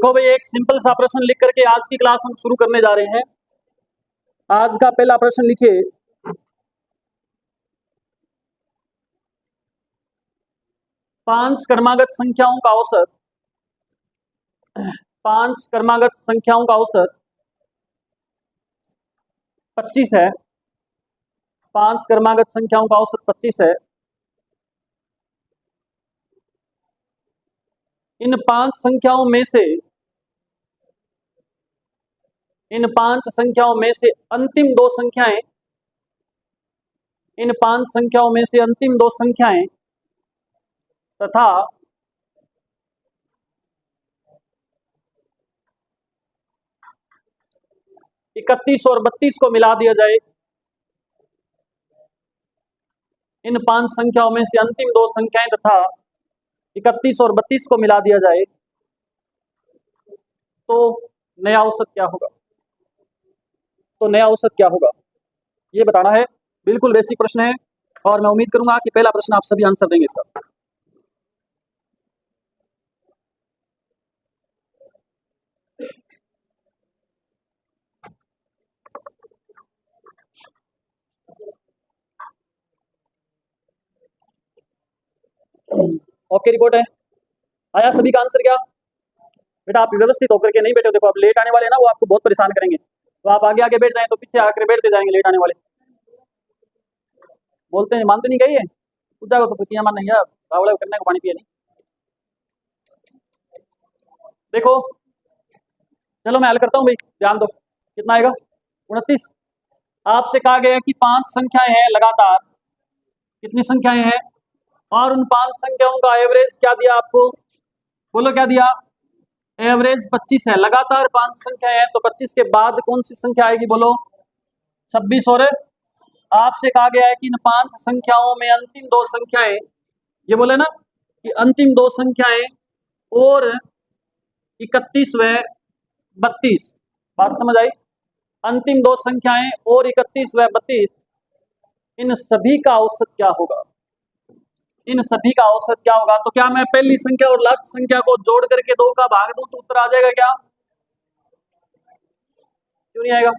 देखो भाई, एक सिंपल सा प्रश्न लिख करके आज की क्लास हम शुरू करने जा रहे हैं। आज का पहला प्रश्न लिखिए, पांच क्रमागत संख्याओं का औसत, पांच क्रमागत संख्याओं का औसत 25 है। पांच क्रमागत संख्याओं का औसत 25 है। इन पांच संख्याओं में से अंतिम दो संख्याएं, इन पांच संख्याओं में से अंतिम दो संख्याएं तथा इकतीस और 32 को मिला दिया जाए। इन पांच संख्याओं में से अंतिम दो संख्याएं तथा 31 और 32 को मिला दिया जाए तो नया औसत क्या होगा? तो नया औसत क्या होगा ये बताना है। बिल्कुल बेसिक प्रश्न है और मैं उम्मीद करूंगा कि पहला प्रश्न आप सभी आंसर देंगे इसका। ओके, रिपोर्ट है। आया सभी का आंसर क्या? बेटा आप व्यवस्थित होकर के नहीं बैठे हो। देखो, आप लेट आने वाले हैं ना, वो आपको बहुत परेशान करेंगे। तो आप आगे आगे बैठ जाएं तो पीछे आकर बैठते जाएंगे लेट आने वाले। बोलते हैं मानते नहीं गई है, पूछा तो पुतिया मान नहीं है, बावड़ा करने को पानी पिए नहीं। देखो चलो मैं हल करता हूँ भाई, ध्यान दो। कितना आएगा? 29। आपसे कहा गया है कि पांच संख्याएं हैं लगातार। कितनी संख्याएं हैं? और उन पांच संख्याओं का एवरेज क्या दिया आपको? बोलो क्या दिया? एवरेज 25 है। लगातार पांच संख्याएं हैं तो 25 के बाद कौन सी संख्या आएगी? बोलो 26। और आपसे कहा गया है कि इन पांच संख्याओं में अंतिम दो संख्याएं, ये बोले ना कि अंतिम दो संख्याएं और 31 व 32। बात समझ आई? अंतिम दो संख्याएं और 31 व 32, इन सभी का औसत क्या होगा? इन सभी का औसत क्या होगा? तो क्या मैं पहली संख्या और लास्ट संख्या को जोड़ करके 2 का भाग दूं तो उत्तर आ जाएगा क्या? क्यों नहीं आएगा?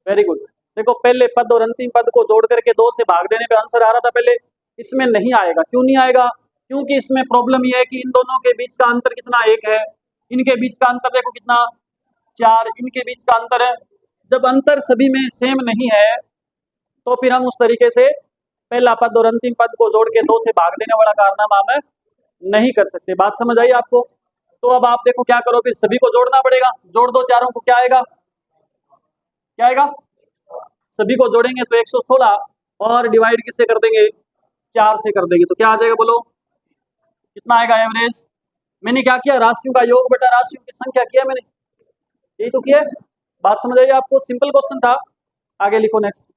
Very good. देखो, पहले पद और अंतिम पद को जोड़ करके 2 से भाग देने पे आंसर आ रहा था पहले, इसमें नहीं आएगा। क्यों नहीं आएगा? क्योंकि इसमें प्रॉब्लम यह है कि इन दोनों के बीच का अंतर कितना? 1 है। इनके बीच का अंतर देखो कितना? 4। इनके बीच का अंतर है। जब अंतर सभी में सेम नहीं है तो फिर हम उस तरीके से पहला पद और अंतिम पद को जोड़ के 2 से भाग देने वाला कारनामा हम नहीं कर सकते। बात समझ आई आपको? तो अब आप देखो क्या करो, फिर सभी को जोड़ना पड़ेगा। जोड़ दो चारों को, क्या आएगा? क्या आएगा? सभी को जोड़ेंगे तो 116 और डिवाइड किससे कर देंगे? 4 से कर देंगे तो क्या आ जाएगा? बोलो कितना आएगा एवरेज? मैंने क्या किया? राशियों का योग बटा राशियों की संख्या किया मैंने, यही तो किया। बात समझ आई आपको? सिंपल क्वेश्चन था। आगे लिखो नेक्स्ट।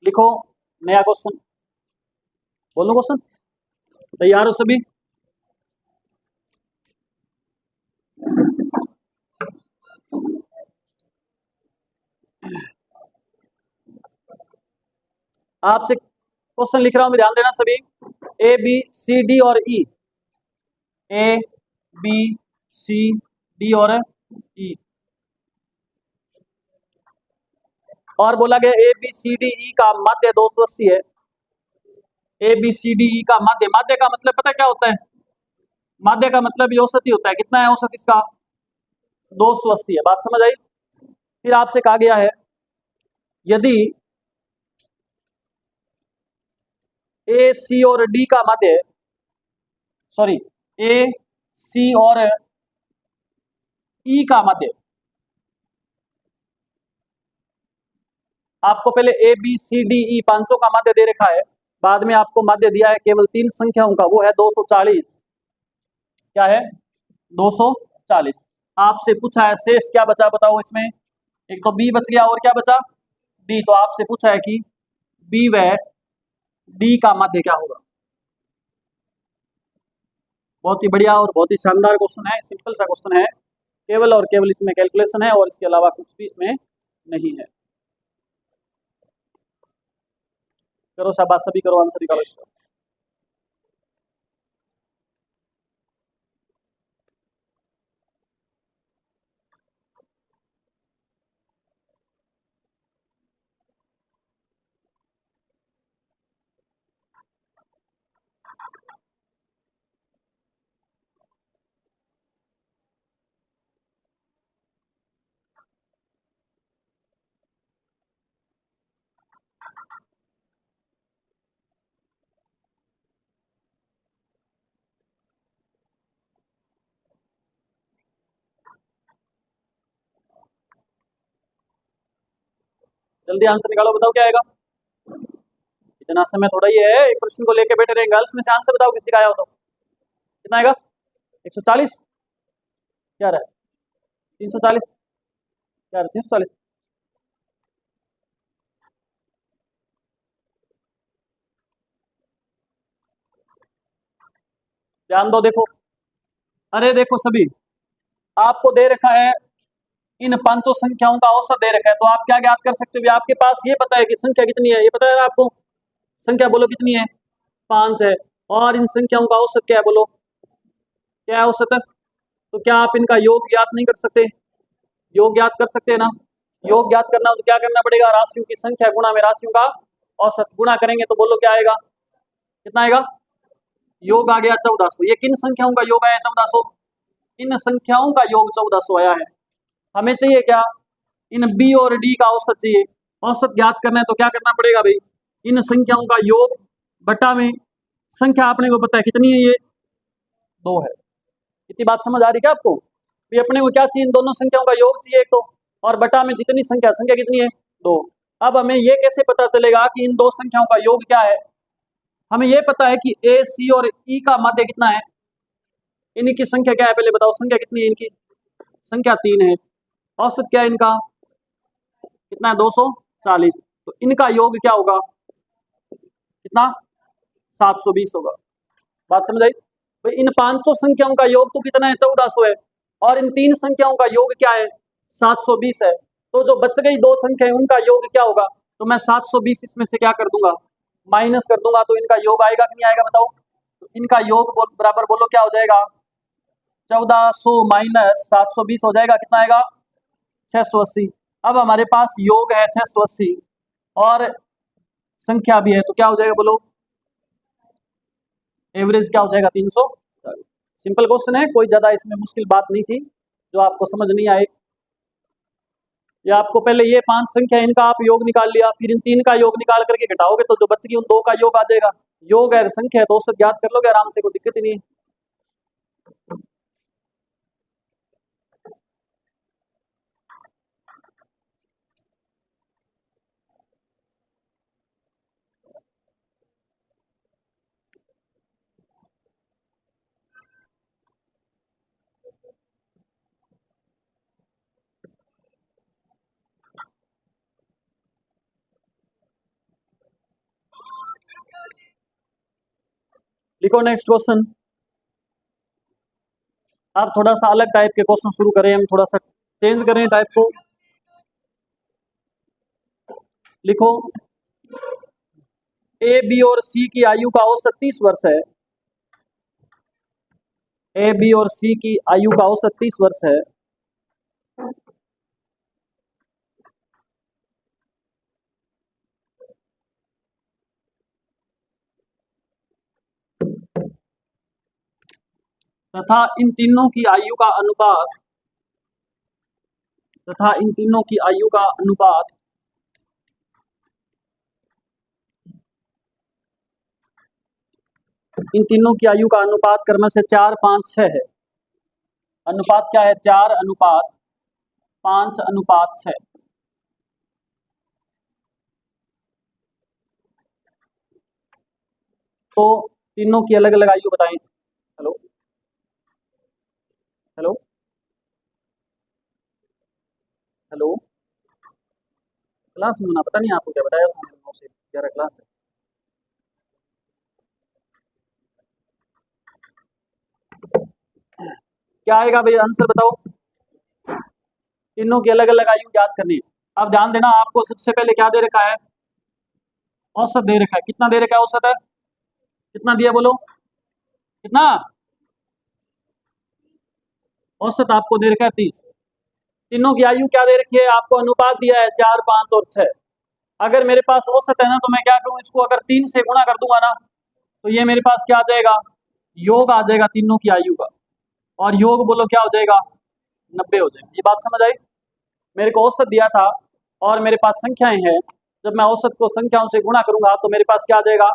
लिखो नया क्वेश्चन। बोलो क्वेश्चन। तैयार हो सभी? आपसे क्वेश्चन लिख रहा हूं, ध्यान देना सभी। ए बी सी डी और ई, ए बी सी डी और ई, और बोला गया A B C D E का माध्य 280 है। A B C D E का माध्य, माध्य का मतलब पता क्या होता है? माध्य का मतलब ये औसत ही होता है। कितना है औसत इसका? 280 है। बात समझ आई? फिर आपसे कहा गया है यदि ए सी और डी का माध्य, सॉरी, ए सी और ई का माध्य, आपको पहले A B C D E पांचों का माध्य दे रखा है, बाद में आपको माध्य दिया है केवल 3 संख्याओं का, वो है 240। क्या है? 240। आपसे पूछा है शेष क्या बचा बताओ इसमें? एक तो बी बच गया और क्या बचा? डी। तो आपसे पूछा है कि बी व डी का माध्य क्या होगा। बहुत ही बढ़िया और बहुत ही शानदार क्वेश्चन है, सिंपल सा क्वेश्चन है, केवल और केवल इसमें कैलकुलेशन है और इसके अलावा कुछ भी इसमें नहीं है। करो शाबाश, सभी करो, आंसर निकालो इसका। जल्दी आंसर निकालो, बताओ क्या आएगा। इतना समय थोड़ा ही है, एक प्रश्न को लेके बैठे रहे। गर्ल्स में से आंसर बताओ, किसी का आया हो तो। कितना आएगा? 140? क्या रहा है? 340? क्या रहा है? 340? ध्यान दो, देखो, अरे देखो सभी, आपको दे रखा है इन पांचों संख्याओं का औसत दे रखा है, तो आप क्या ज्ञात कर सकते हो? आपके पास ये पता है कि संख्या कितनी है, ये पता है आपको। संख्या बोलो कितनी है? 5 है। और इन संख्याओं का औसत क्या है, बोलो क्या है औसत? तो क्या आप इनका योग ज्ञात नहीं कर सकते? योग ज्ञात कर सकते हैं ना। योग ज्ञात करना हो तो क्या करना पड़ेगा? राशियों की संख्या गुणा में राशियों का औसत, गुणा करेंगे तो बोलो क्या आएगा? कितना आएगा? योग आ गया 1400। ये किन संख्याओं का योग आया 1400? इन संख्याओं का योग 1400 आया है। हमें चाहिए क्या? इन बी और डी का औसत चाहिए। औसत ज्ञात करना है तो क्या करना पड़ेगा भाई? इन संख्याओं का योग बटा में संख्या अपने को पता है कितनी है, ये 2 है। इतनी बात समझ आ रही क्या आपको? भी अपने को क्या चाहिए? इन दोनों संख्याओं का योग चाहिए एक तो, और बटा में जितनी संख्या, संख्या कितनी है? 2। अब हमें ये कैसे पता चलेगा कि इन दो संख्याओं का योग क्या है? हमें ये पता है कि ए, सी और ई का माध्य कितना है। इनकी संख्या क्या है पहले बताओ, संख्या कितनी है इनकी? संख्या 3 है। औसत क्या है इनका? कितना है? 240। तो इनका योग क्या होगा? कितना? 720 होगा। बात समझ आई? तो इन पांचों संख्याओं का योग तो कितना है? 1400 है। और इन तीन संख्याओं का योग क्या है? 720 है। तो जो बच गई दो संख्या है उनका योग क्या होगा? तो मैं 720 इसमें से क्या कर दूंगा? माइनस कर दूंगा। तो इनका योग आएगा कि नहीं आएगा बताओ? तो इनका योग बराबर बोलो क्या हो जाएगा? 1400 माइनस 720 हो जाएगा, कितना आएगा? 680। अब हमारे पास योग है 680 और संख्या भी है, तो क्या हो जाएगा बोलो? एवरेज क्या हो जाएगा? 300। सिंपल क्वेश्चन है, कोई ज्यादा इसमें मुश्किल बात नहीं थी जो आपको समझ नहीं आए। या आपको पहले ये 5 संख्या इनका आप योग निकाल लिया, फिर इन 3 का योग निकाल करके घटाओगे तो जो बच गई उन 2 का योग आ जाएगा। योग है संख्या है तो औसत ज्ञात कर लोगे आराम से, कोई दिक्कत ही नहीं है। लिखो नेक्स्ट क्वेश्चन। आप थोड़ा सा अलग टाइप के क्वेश्चन शुरू करें, हम थोड़ा सा चेंज करें टाइप को। लिखो, ए, बी और सी की आयु का औसत 30 वर्ष है। ए, बी और सी की आयु का औसत 30 वर्ष है। तथा इन तीनों की आयु का अनुपात तथा इन तीनों की आयु का अनुपात इन तीनों की आयु का अनुपात क्रम से 4, 5, 6 है। अनुपात क्या है? 4 अनुपात 5 अनुपात 6। तो तीनों की अलग अलग आयु बताएं। Hello, hello, hello. क्लास में होना, पता नहीं आपको क्या बताया था, 9 से 11 क्लास है। क्या आएगा भाई, आंसर बताओ। तीनों की अलग अलग आयु याद करनी है। अब ध्यान देना, आपको सबसे पहले क्या दे रखा है, औसत दे रखा है। कितना दे रखा है औसत है, कितना दिया बोलो, कितना औसत आपको दे रखा है 30। तीनों की आयु क्या दे रखी है आपको, अनुपात दिया है 4, 5 और 6। अगर मेरे पास औसत है ना तो मैं क्या करूँ, इसको अगर 3 से गुणा कर दूंगा ना तो ये मेरे पास क्या आ जाएगा, योग आ जाएगा तीनों की आयु का। और योग बोलो क्या हो जाएगा, 90 हो जाएगा। ये बात समझ आई। मेरे को औसत दिया था और मेरे पास संख्याएं हैं, जब मैं औसत को संख्याओं से गुणा करूंगा तो मेरे पास क्या आ जाएगा,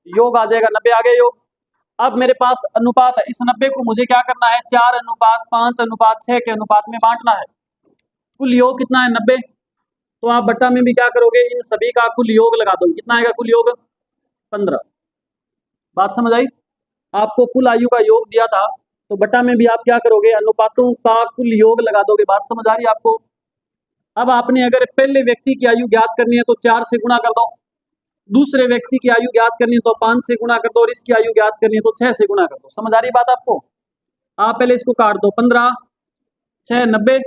योग आ जाएगा। 90 आ गया योग। अब मेरे पास अनुपात है, इस 90 को मुझे क्या करना है, 4:5:6 के अनुपात में बांटना है। कुल योग कितना है, 90। तो आप बट्टा में भी क्या करोगे, इन सभी का कुल योग लगा दो। कितना आएगा कुल योग, 15। बात समझ आई। आपको कुल आयु का योग दिया था तो बट्टा में भी आप क्या करोगे, अनुपातों का कुल योग लगा दोगे। बात समझ आ रही है आपको। अब आपने अगर पहले व्यक्ति की आयु ज्ञात करनी है तो 4 से गुणा कर दो, दूसरे व्यक्ति की आयु ज्ञात करनी है तो 5 से गुणा कर दो, और इसकी आयु ज्ञात करनी है तो 6 से गुणा कर दो। समझ आ रही बात आपको। आप पहले इसको काट दो, 15 6 90।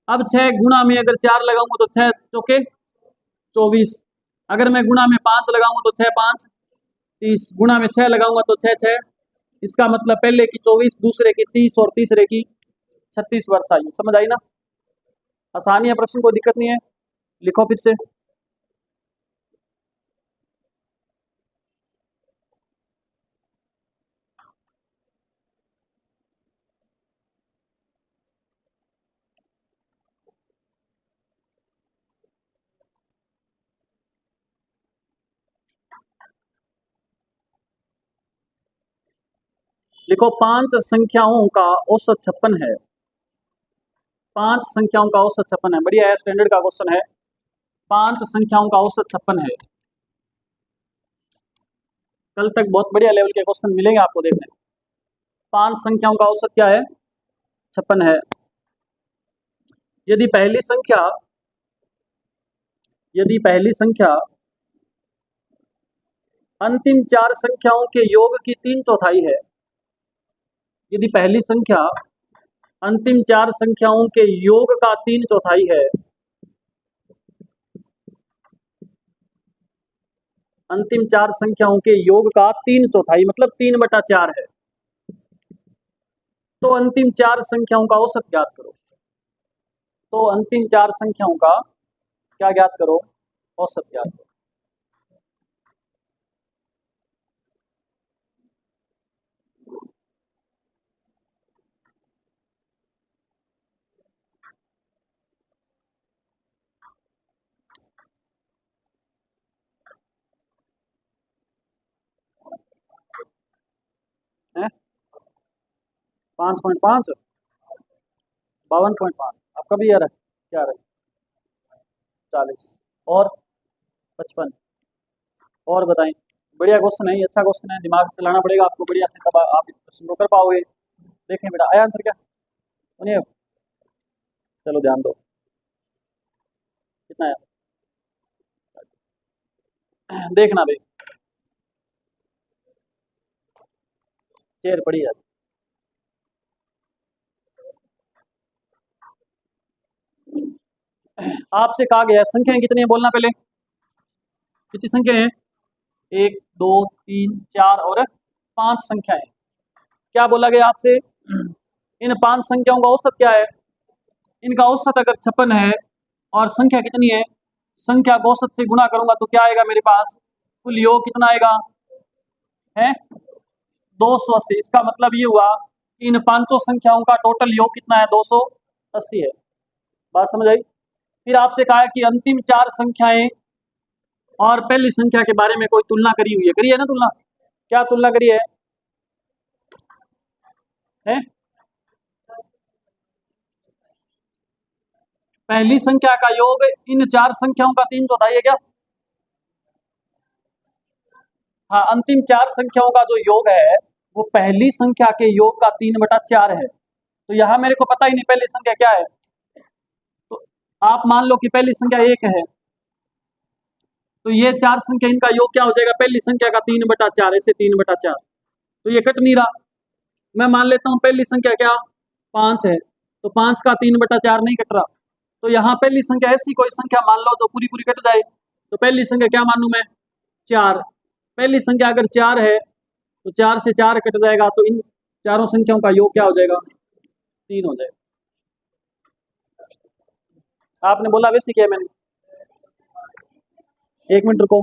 अब 6 गुणा में अगर 4 लगाऊंगा तो 6 चौके 24। अगर मैं गुणा में 5 लगाऊंगा तो 6 5 30। गुणा में 6 लगाऊंगा तो 6 6। इसका मतलब पहले की 24, दूसरे की 30 और तीसरे की 36 वर्ष आयु। समझ आई ना। आसानी है प्रश्न, कोई दिक्कत नहीं है। लिखो फिर से। लिखो, 5 संख्याओं का औसत 56 है। 5 संख्याओं का औसत 56 है। बढ़िया है, स्टैंडर्ड का क्वेश्चन है। 5 संख्याओं का औसत 56 है। कल तक बहुत बढ़िया लेवल के क्वेश्चन मिलेंगे आपको देखने। 5 संख्याओं का औसत क्या है, 56 है। यदि पहली संख्या अंतिम 4 संख्याओं के योग की 3/4 है, यदि पहली संख्या अंतिम 4 संख्याओं के योग का 3/4 है, अंतिम 4 संख्याओं के योग का 3/4 मतलब 3/4 है, तो अंतिम 4 संख्याओं का औसत ज्ञात करो। तो अंतिम 4 संख्याओं का क्या ज्ञात करो, औसत ज्ञात करो। है 5.5 52.5 आपका भी आ रहा है, क्या आ रहा है 40 और 55 और बताएं। बढ़िया क्वेश्चन है ये, अच्छा क्वेश्चन है, दिमाग चलाना पड़ेगा आपको बढ़िया से, तब आप इस प्रश्न को कर पाओगे। देखें बेटा, आया आंसर क्या, सुनिए। चलो ध्यान दो, कितना है देखना भाई। चेयर पड़ी है। आपसे कहा गया है संख्याएं कितनी है, बोलना पहले। कितनी संख्या है, 1 2 3 4 और 5 संख्याएं। क्या बोला गया आपसे, इन 5 संख्याओं का औसत क्या है। इनका औसत अगर 56 है और संख्या कितनी है, संख्या को औसत से गुणा करूंगा तो क्या आएगा मेरे पास, कुल योग कितना आएगा है 280। इसका मतलब ये हुआ कि इन 5 संख्याओं का टोटल योग कितना है, 280 है। बात समझ आई। फिर आपसे कहा है कि अंतिम 4 संख्याएं और पहली संख्या के बारे में कोई तुलना करी हुई है, करी है ना तुलना। क्या तुलना करी है? पहली संख्या का योग इन 4 संख्याओं का 3/4 है क्या। हाँ, अंतिम 4 संख्याओं का जो योग है वो पहली संख्या के योग का 3/4 है। तो यहाँ मेरे को पता ही नहीं पहली संख्या क्या है, तो आप मान लो कि पहली संख्या 1 है, तो ये 4 संख्या इनका योग क्या हो जाएगा, पहली संख्या का 3/4, ऐसे 3/4। तो ये कट नहीं रहा। मैं मान लेता हूँ पहली संख्या क्या 5 है, तो 5 का 3/4 नहीं कट रहा। तो यहाँ पहली संख्या ऐसी कोई संख्या मान लो जो पूरी पूरी कट जाए। तो पहली संख्या क्या मानूं मैं? 4। पहली संख्या अगर 4 है तो 4 से 4 कट जाएगा, तो इन चारों संख्याओं का योग क्या हो जाएगा? 3 हो जाएगा। आपने बोला वैसे किया मैंने। 1 मिनट रुको।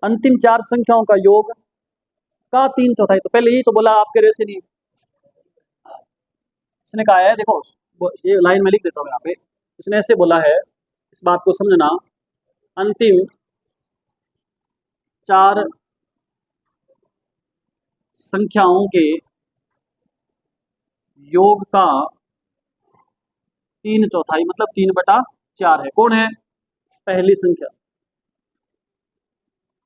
अंतिम 4 संख्याओं का योग का 3/4। तो पहले ही तो बोला आपके वैसे नहीं, इसने कहा है, देखो ये लाइन में लिख देता हूँ यहाँ पे। इसने ऐसे बोला है, इस बात को समझना, अंतिम 4 संख्याओं के योग का 3/4 मतलब 3/4 है। कौन है? पहली संख्या,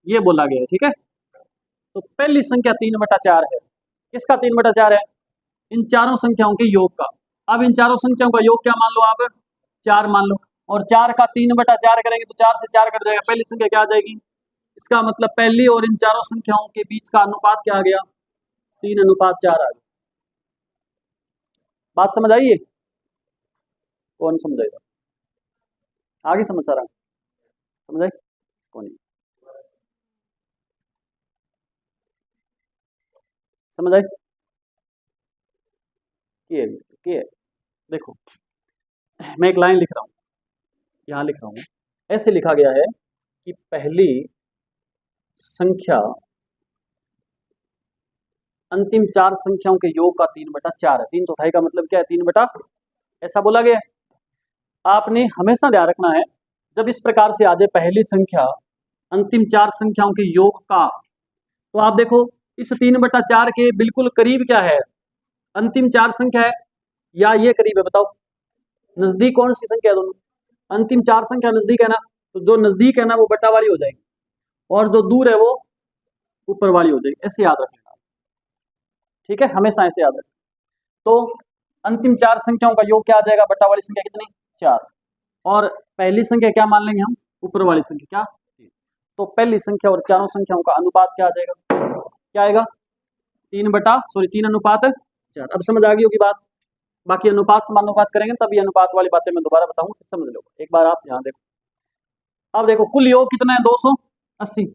ये बोला गया है, ठीक है। तो पहली संख्या 3/4 है। किसका 3/4 है? इन चारों संख्याओं के योग का। अब इन चारों संख्याओं का योग क्या मान लो आप? 4 मान लो। और 4 का 3/4 करेंगे तो 4 से 4 कट जाएगा, पहली संख्या क्या आ जाएगी? इसका मतलब पहली और इन चारों संख्याओं के बीच का अनुपात क्या आ गया? 3:4 आ गया। बात समझ आई है? कौन समझ आएगा? आगे समझ आ रहा? समझ आई? कौन नहीं समझ आई? की है। देखो मैं एक लाइन लिख रहा हूँ, यहाँ लिख रहा हूँ, ऐसे लिखा गया है कि पहली संख्या अंतिम 4 संख्याओं के योग का 3/4 है। 3/4 का मतलब क्या है? 3 ऐसा बोला गया। आपने हमेशा ध्यान रखना है, जब इस प्रकार से आ जाए पहली संख्या अंतिम 4 संख्याओं के योग का, तो आप देखो इस 3/4 के बिल्कुल करीब क्या है? अंतिम 4 संख्या है या ये करीब है? बताओ नजदीक कौन सी संख्या है? दोनों अंतिम 4 संख्या नजदीक है ना, तो जो नजदीक है ना वो बटा वाली हो जाएगी, और जो दूर है वो ऊपर वाली हो जाएगी। ऐसे याद रखना, ठीक है, हमेशा ऐसे याद रखना। तो अंतिम 4 संख्याओं का योग क्या आ जाएगा? बटा वाली संख्या कितनी? 4। और पहली संख्या क्या मान लेंगे हम? ऊपर वाली संख्या क्या? तो पहली संख्या और चारों संख्याओं का अनुपात क्या आ जाएगा? क्या आएगा? 3/4। अब समझ आ गई होगी बात। बाकी अनुपात समानुपात करेंगे तब ये अनुपात वाली बातें मैं दोबारा बताऊंगा, फिर समझ लो। एक बार आप यहाँ देखो। अब देखो कुल योग कितना है? 280।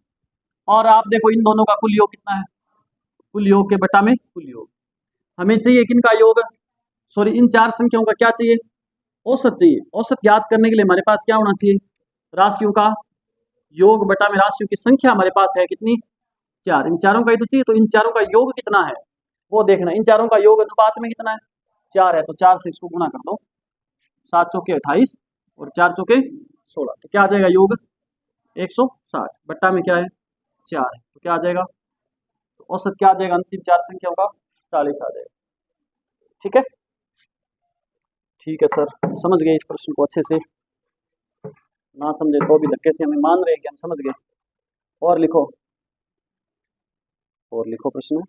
और आप देखो इन दोनों का कुल योग कितना है? कुल योग के बटा में कुल योग। हमें चाहिए किनका योग? सॉरी, इन 4 संख्याओं का क्या चाहिए? औसत चाहिए। औसत याद करने के लिए हमारे पास क्या होना चाहिए? राशियों का योग बटा में राशियों की संख्या हमारे पास है कितनी? 4। इन चारों का ही तो चाहिए, तो इन चारों का योग कितना है वो देखना। इन चारों का योग अनुपात में कितना है? 4 है, तो 4 से इसको गुणा कर दो। 7 चौके 28 और 4 चौके 16, तो क्या आ जाएगा योग? 160। बट्टा में क्या है? 4 है, तो क्या आ जाएगा? तो औसत क्या आ जाएगा अंतिम 4 संख्याओं का? 40 आ जाएगा। ठीक है, ठीक है सर, समझ गए इस प्रश्न को अच्छे से। ना समझे तो भी धक्के से हमें मान रहे हैं कि हम समझ गए। और लिखो, और लिखो प्रश्न।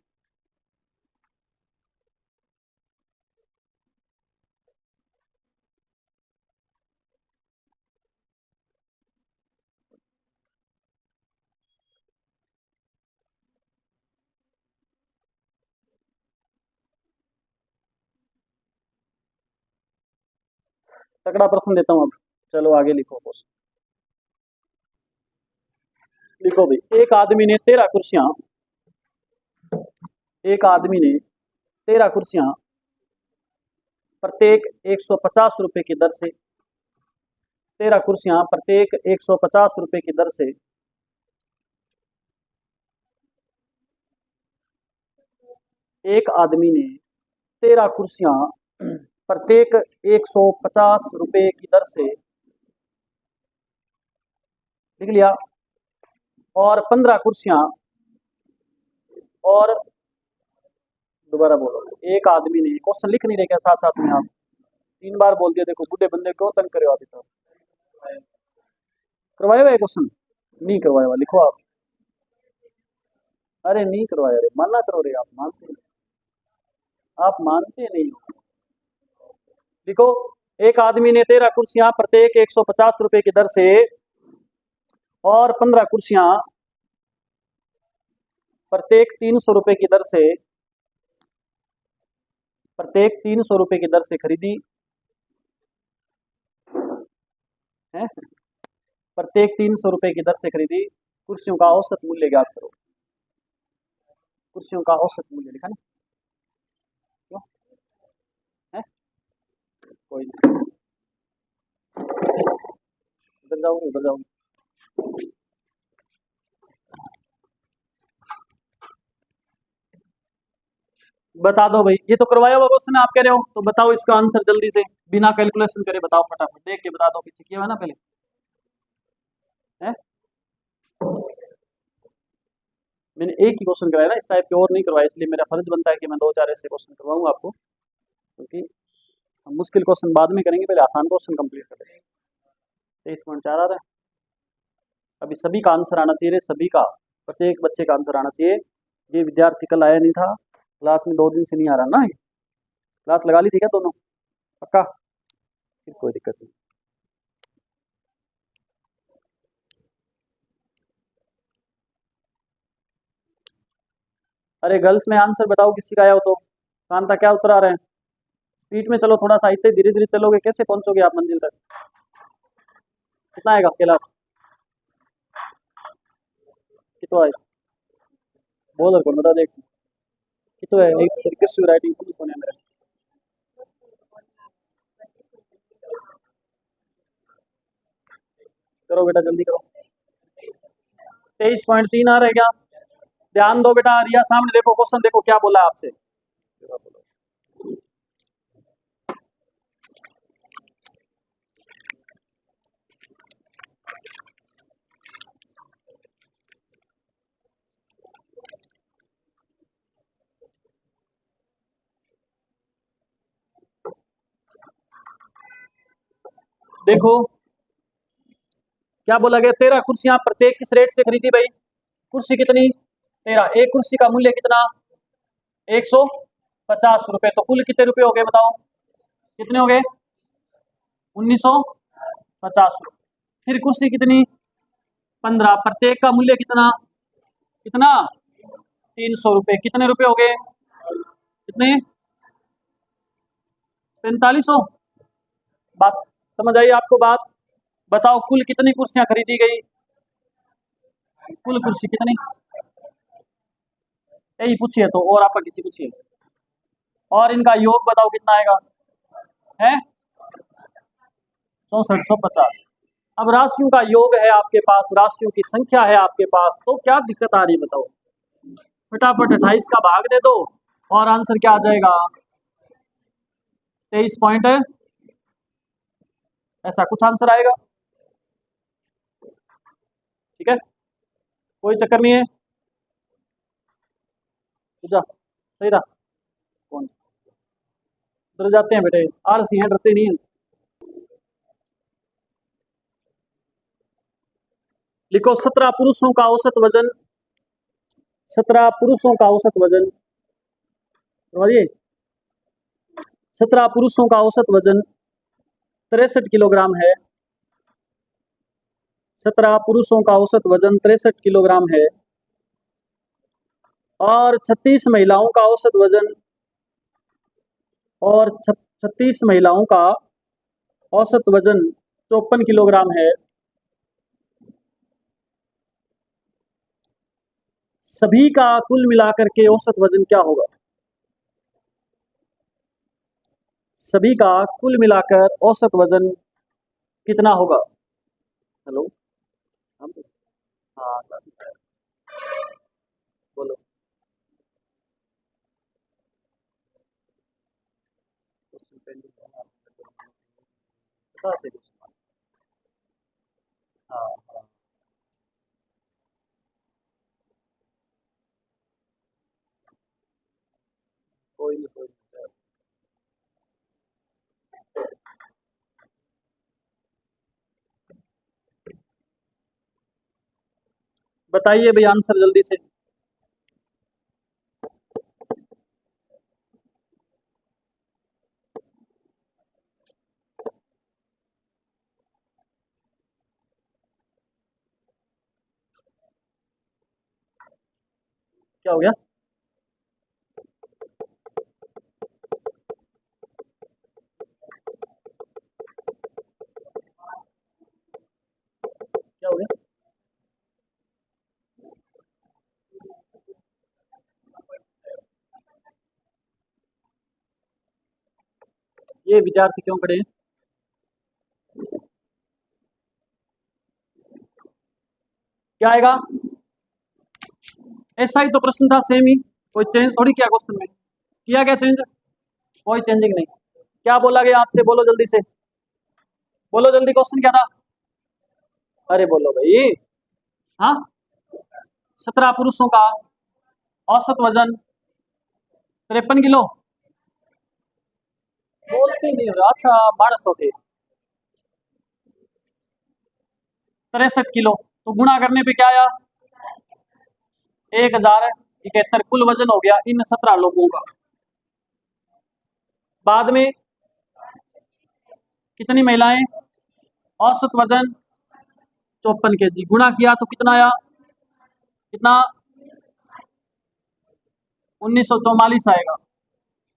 तगड़ा प्रश्न देता हूं अब, चलो आगे लिखो प्रश्न। लिखो भाई, एक आदमी ने 13 कुर्सियां, एक आदमी ने 13 कुर्सियां प्रत्येक 150 रुपए की दर से, 13 कुर्सियां प्रत्येक 150 रुपए की दर से एक आदमी ने 13 कुर्सियां प्रत्येक 150 रुपए की दर से, लिख लिया, और 15 कुर्सियां, और दोबारा बोलो, एक आदमी ने, क्वेश्चन लिख नहीं रहे क्या साथ साथ में आप? 3 बार बोल दिया, देखो बूढ़े बंदे को तंग करे अभी तो। करवाया हुआ है क्वेश्चन? नहीं करवाया हुआ, लिखो आप। अरे नहीं करवाया रे, मानना करो रे, आप मानते नहीं, आप मानते नहीं हो। लिखो, एक आदमी ने 13 कुर्सियां प्रत्येक 150 रुपए की दर से और 15 कुर्सियां प्रत्येक 300 रुपए की दर से प्रत्येक 300 रुपए की दर से खरीदी है, प्रत्येक 300 रुपए की दर से खरीदी कुर्सियों का औसत मूल्य ज्ञात करो। कुर्सियों का औसत मूल्य लिखा ना, क्यों है, कोई नहीं, उधर जाओगे उधर जाओगे। बता दो भाई, ये तो करवाया हुआ क्वेश्चन आप कह रहे हो, तो बताओ इसका आंसर जल्दी से, बिना कैलकुलेशन करे बताओ, फटाफट देख के बता दो, पीछे किया हुआ ना पहले है। मैंने एक ही क्वेश्चन करवाया ना, इस टाइप के और नहीं करवाया, इसलिए मेरा फर्ज बनता है कि मैं 2-4 ऐसे क्वेश्चन करवाऊंगा आपको, क्योंकि हम मुश्किल क्वेश्चन बाद में करेंगे, पहले आसान क्वेश्चन कंप्लीट कर लेंगे। 23.4 आ रहा है, अभी सभी का आंसर आना चाहिए, सभी का, प्रत्येक बच्चे का आंसर आना चाहिए। ये विद्यार्थी कल आया नहीं था क्लास में, 2 दिन से नहीं आ रहा ना, क्लास लगा ली थी क्या दोनों, पक्का, फिर कोई दिक्कत नहीं। अरे गर्ल्स में आंसर बताओ किसी का आया हो तो, कांता क्या उत्तर आ रहे हैं, स्पीड में चलो थोड़ा सा, इतने धीरे धीरे चलोगे कैसे पहुंचोगे आप मंजिल तक। कितना आएगा क्लास, कितना है, बोल कौन बता देख, कितना है, एक तरीके से राइटिंग से कौन है मेरा, करो बेटा जल्दी करो। 23.3 आ रहा है क्या, ध्यान दो बेटा, रिया सामने देखो, क्वेश्चन देखो क्या बोला है आपसे। देखो क्या बोला गया, 13 कुर्सियां प्रत्येक किस रेट से खरीदी भाई, कुर्सी कितनी, 13, एक कुर्सी का मूल्य कितना, 150 रुपए, तो कुल कितने रुपए हो गए बताओ, कितने हो गए, 1950 रुपये। फिर कुर्सी कितनी, 15, प्रत्येक का मूल्य कितना, कितना, 300 रुपये, कितने रुपए हो गए, कितने, 4500। बात समझ आई आपको बात, बताओ कुल कितनी कुर्सियां खरीदी गई, कुल कुर्सी कितनी, यही पूछिए तो, और आपका किसी पूछिए, और इनका योग बताओ कितना आएगा, है 6450। अब राशियों का योग है आपके पास, राशियों की संख्या है आपके पास, तो क्या दिक्कत आ रही है बताओ, फटाफट 28 का भाग दे दो और आंसर क्या आ जाएगा, 23 पॉइंट, ऐसा कुछ आंसर आएगा, ठीक है, कोई चक्कर नहीं है, पूजा सही रहा, कौन डर जाते हैं बेटे, आलसी हैं, डरते नहीं हैं। लिखो 17 पुरुषों का औसत वजन, 17 पुरुषों का औसत वजन, समझिए, 17 पुरुषों का औसत वजन 63 किलोग्राम है, 17 पुरुषों का औसत वजन 63 किलोग्राम है, और 36 महिलाओं का औसत वजन, और 36 महिलाओं का औसत वजन 54 किलोग्राम है, सभी का कुल मिलाकर के औसत वजन क्या होगा, सभी का कुल मिलाकर औसत वजन कितना होगा। हेलो, हाँ बोलो, 50 है, हाँ हाँ, कोई नहीं कोई नहीं, बताइए भाई आंसर जल्दी से, क्या हो गया, ये विद्यार्थी क्यों खड़े हैं? क्या आएगा? ऐसा ही तो प्रश्न था, सेम ही, कोई चेंज थोड़ी किया क्वेश्चन में। किया क्या चेंज? कोई चेंजिंग नहीं। क्या बोला गया आपसे? बोलो जल्दी से, बोलो जल्दी, क्वेश्चन क्या था? अरे बोलो भाई। हाँ, 17 पुरुषों का औसत वजन 53 किलो। बोलते नहीं हो रहा। अच्छा, 1200 थे, 63 किलो, तो गुणा करने पे क्या आया? 1071 कुल वजन हो गया इन 17 लोगों का। बाद में कितनी महिलाएं? औसत वजन 54 kg, गुणा किया तो कितना आया? कितना? 1944 आएगा।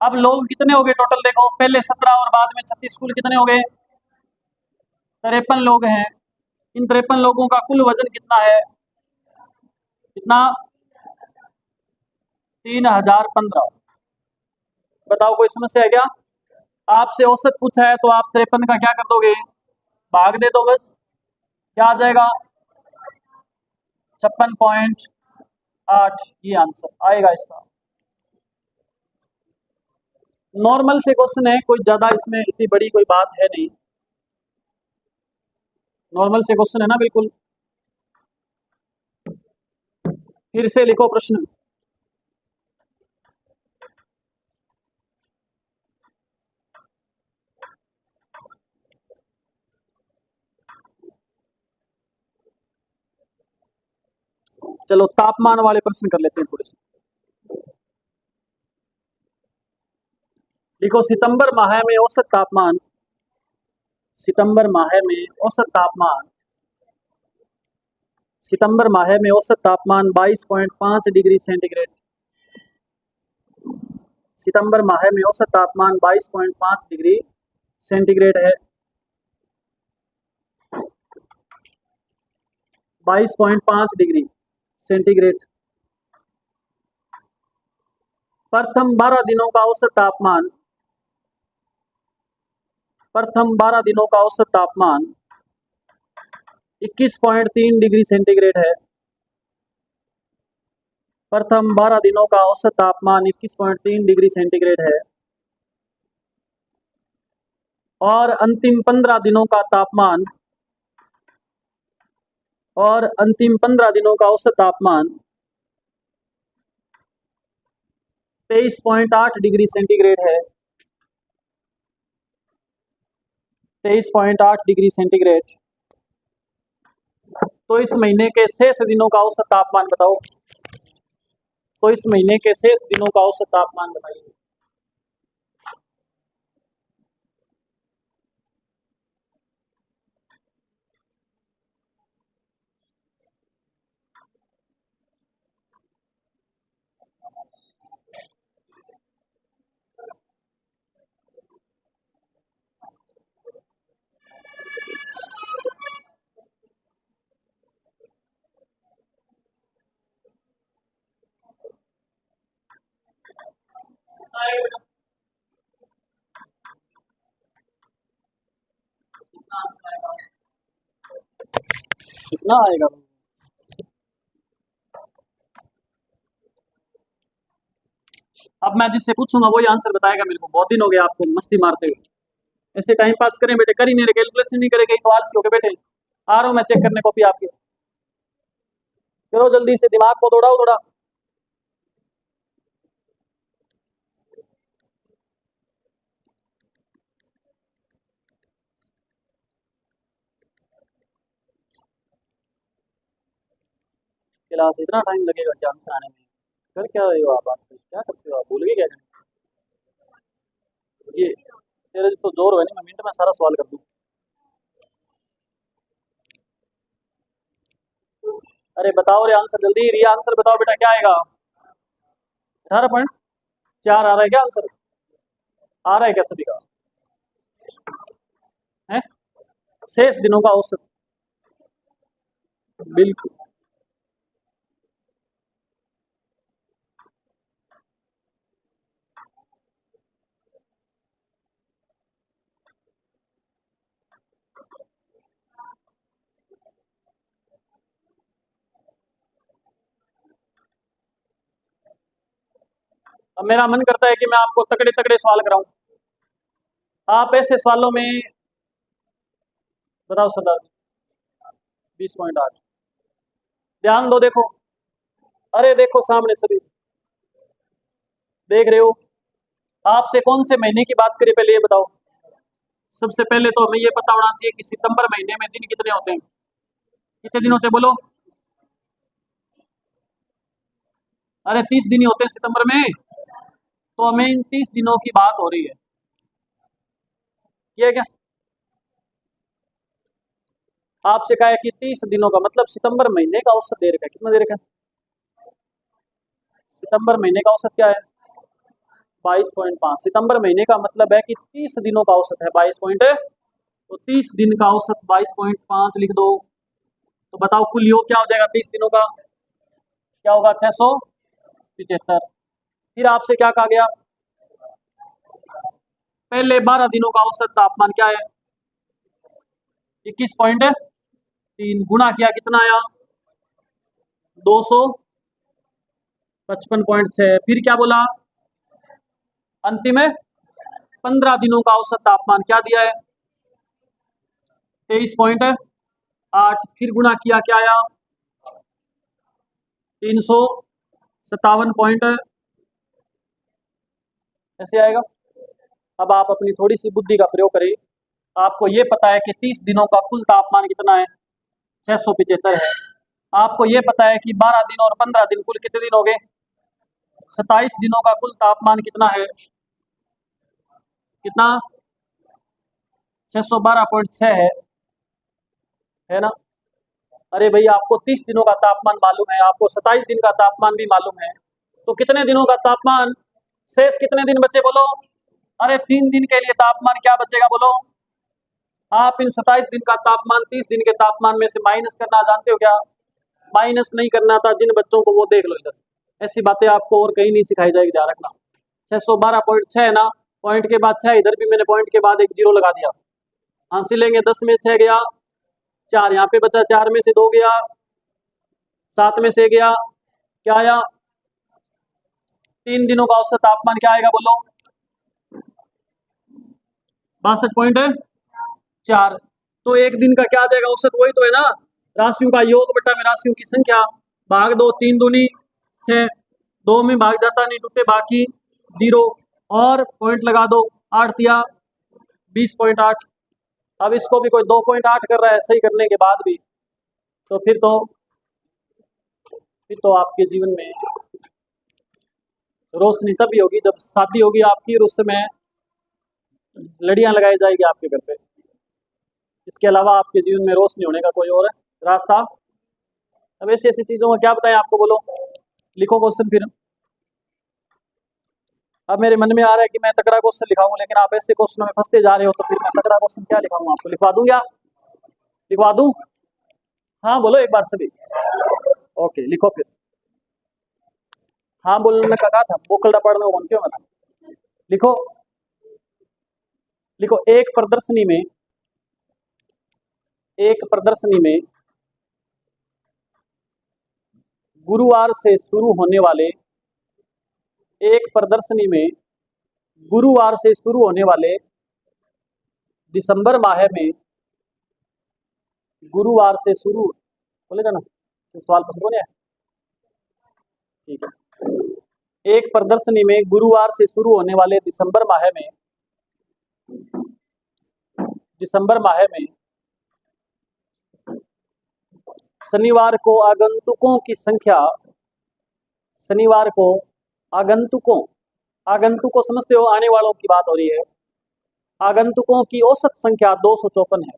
अब लोग कितने हो गए टोटल? देखो, पहले 17 और बाद में 36, कुल कितने हो गए? 53 लोग हैं। इन 53 लोगों का कुल वजन कितना है? कितना? 3015। बताओ, कोई समस्या है क्या? आपसे औसत पूछा है तो आप 53 का क्या कर दोगे? भाग दे दो बस। क्या आ जाएगा? 56.8। ये आंसर आएगा इसका। नॉर्मल से क्वेश्चन है, कोई ज्यादा इसमें इतनी बड़ी कोई बात है नहीं। नॉर्मल से क्वेश्चन है ना, बिल्कुल। फिर से लिखो प्रश्न। चलो तापमान वाले प्रश्न कर लेते हैं थोड़े से। देखो, सितंबर माह में औसत तापमान, सितंबर माह में औसत तापमान, सितंबर माह में औसत तापमान 22.5 डिग्री सेंटीग्रेड। सितंबर माह में औसत तापमान 22.5 डिग्री सेंटीग्रेड है। 22.5 डिग्री सेंटीग्रेड। प्रथम 12 दिनों का औसत तापमान, प्रथम 12 दिनों का औसत तापमान 21.3 डिग्री सेंटीग्रेड है। प्रथम 12 दिनों का औसत तापमान 21.3 डिग्री सेंटीग्रेड है। और अंतिम 15 दिनों का तापमान, और अंतिम 15 दिनों का औसत तापमान 23.8 डिग्री सेंटीग्रेड है। 23.8 डिग्री सेंटीग्रेड। तो इस महीने के शेष दिनों का औसत तापमान बताओ। तो इस महीने के शेष दिनों का औसत तापमान बताइए। कितना आएगा? अब मैं जिससे पूछूंगा वही आंसर बताएगा मेरे को। बहुत दिन हो गया आपको मस्ती मारते हुए। ऐसे टाइम पास करें बेटे, कर ही नहीं रहे, कैलकुलेशन नहीं करेंगे तो आलसी हो के बैठे। आ रहा हूँ मैं चेक करने कॉपी आपकी। करो जल्दी से, दिमाग को दौड़ाओ थोड़ा। क्लास इतना टाइम लगेगा क्या आंसर आने में? कर क्या रहे हो आप आजकल? क्या करते हो आप? भूल गए क्या? ये तेरे तो जोर है नहीं, मैं मिनट में सारा सवाल कर दूं। अरे बताओ रे आंसर जल्दी, रिया आंसर बताओ बेटा, क्या आएगा? 18.4 आ रहा है क्या आंसर? आ रहा है क्या सभी का? है? शेष दिनों का औसत। बिल्कुल। अब मेरा मन करता है कि मैं आपको तगड़े तगड़े सवाल कराऊं। आप ऐसे सवालों में बताओ सदा 20.8 ध्यान दो, देखो, अरे देखो सामने सभी देख रहे हो। आपसे कौन से महीने की बात करें पहले ये बताओ। सबसे पहले तो हमें ये पता होना चाहिए कि सितंबर महीने में दिन कितने होते हैं। कितने दिन होते हैं बोलो। अरे 30 दिन ही होते हैं सितंबर में। तो हमें इन 30 दिनों की बात हो रही है, ये क्या आपसे कहा है कि 30 दिनों का मतलब सितंबर महीने का औसत दे रखा है। कितना दे रखा है सितंबर महीने का औसत क्या है? 22.5। सितंबर महीने का मतलब है कि 30 दिनों का औसत है 22 पॉइंट, तो 30 दिन का औसत 22.5 लिख दो। तो बताओ कुल योग क्या हो जाएगा 30 दिनों का? क्या होगा? 675। फिर आपसे क्या कहा गया? पहले 12 दिनों का औसत तापमान क्या है? 21.3 गुणा किया कितना आया? 255.6। फिर क्या बोला? अंतिम में 15 दिनों का औसत तापमान क्या दिया है? 23.8। फिर गुणा किया क्या आया? 357 ऐसे आएगा। अब आप अपनी थोड़ी सी बुद्धि का प्रयोग करें। आपको ये पता है कि 30 दिनों का कुल तापमान कितना है? 675 है। आपको ये पता है कि 12 दिन और 15 दिन कुल कितने दिन हो गए? 27 दिनों का कुल तापमान कितना है? कितना? 612.6 है ना। अरे भाई आपको 30 दिनों का तापमान मालूम है, आपको 27 दिन का तापमान भी मालूम है, तो कितने दिनों का तापमान शेष कितने दिन बचे बोलो? अरे 3 दिन के लिए तापमान क्या बचेगा बोलो? आप इन 27 दिन का तापमान 30 दिन के तापमान में से माइनस करना जानते हो क्या? माइनस नहीं करना था जिन बच्चों को वो देख लो इधर, ऐसी बातें आपको और कहीं नहीं सिखाई जाएगी, ध्यान रखना। 612.6 है ना, पॉइंट के बाद 6, इधर भी मैंने पॉइंट के बाद एक जीरो लगा दिया। हासिल लेंगे 10 में 6 गया, 4 यहाँ पे बचा, 4 में से 2 गया, 7 में से गया, क्या आया? 3 दिनों का औसत तापमान क्या आएगा बोलो? 62.4। तो एक दिन का क्या आ जाएगा औसत? वही तो है ना, राशियों का योग बटा में राशियों की संख्या, भाग दो, 3 दूनी 6, 2 में भाग जाता नहीं, टूटे बाकी 0, और पॉइंट लगा दो, 8 दिया 20.8। अब इसको भी कोई 2.8 कर रहा है सही करने के बाद भी, तो फिर तो आपके जीवन में रोशनी तभी होगी जब शादी होगी आपकी और उस समय लड़ियां लगाई जाएगी आपके घर पे। इसके अलावा आपके जीवन में रोशनी होने का कोई और रास्ता। अब ऐसी ऐसी चीजों का क्या बताएं आपको बोलो। लिखो क्वेश्चन फिर। अब मेरे मन में आ रहा है कि मैं तगड़ा क्वेश्चन लिखाऊं, लेकिन आप ऐसे क्वेश्चनों में फंसते जा रहे हो, तो फिर मैं तगड़ा क्वेश्चन क्या लिखाऊं आपको? लिखवा दूं क्या? लिखवा दूं? हाँ बोलो एक बार सभी। ओके लिखो फिर। हाँ बोलने का कहा था, बोकल पढ़ने को क्यों बना। लिखो लिखो, एक प्रदर्शनी में गुरुवार से शुरू होने वाले एक प्रदर्शनी में गुरुवार से शुरू होने वाले दिसंबर माह में गुरुवार से शुरू बोलेगा ना, तो सवाल पसंद हो गया ठीक है। एक प्रदर्शनी में गुरुवार से शुरू होने वाले दिसंबर माह में शनिवार को आगंतुकों समझते हो, आने वालों की बात हो रही है। आगंतुकों की औसत संख्या 254 है।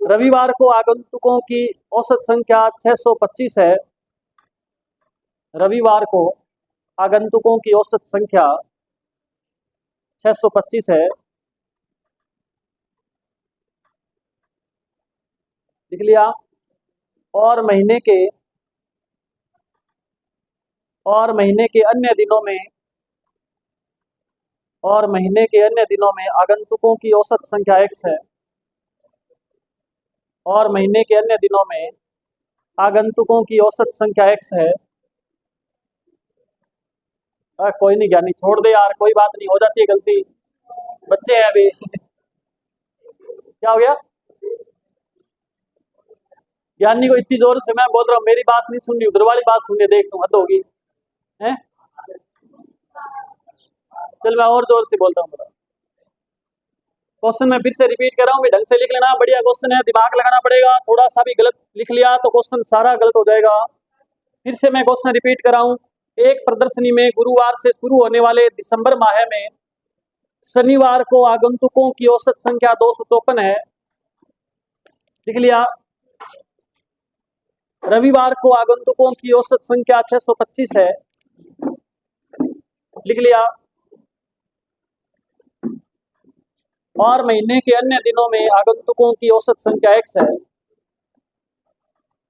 रविवार को आगंतुकों की औसत संख्या 625 है। रविवार को आगंतुकों की औसत संख्या 625 है। लिख लिया। और महीने के अन्य दिनों में आगंतुकों की औसत संख्या x है। और महीने के अन्य दिनों में आगंतुकों की औसत संख्या x है। कोई नहीं ज्ञानी, छोड़ दे यार, कोई बात नहीं, हो जाती है गलती, बच्चे हैं अभी। क्या हो गया? ज्ञानी को इतनी जोर से मैं बोल रहा हूँ, मेरी बात नहीं सुन रही, उधर वाली बात सुन रही, देख तुम, हद होगी हैं। चल मैं और जोर से बोलता हूँ। क्वेश्चन मैं फिर से रिपीट कर रहा हूँ, भी ढंग से लिख लेना, बढ़िया क्वेश्चन है, दिमाग लगाना पड़ेगा, थोड़ा सा भी गलत लिख लिया तो क्वेश्चन सारा गलत हो जाएगा। फिर से मैं क्वेश्चन रिपीट कर रहा हूँ। एक प्रदर्शनी में गुरुवार से शुरू होने वाले दिसंबर माह में शनिवार को आगंतुकों की औसत संख्या 254 है, लिख लिया। रविवार को आगंतुकों की औसत संख्या 625 है, लिख लिया। और महीने के अन्य दिनों में आगंतुकों की औसत संख्या x है,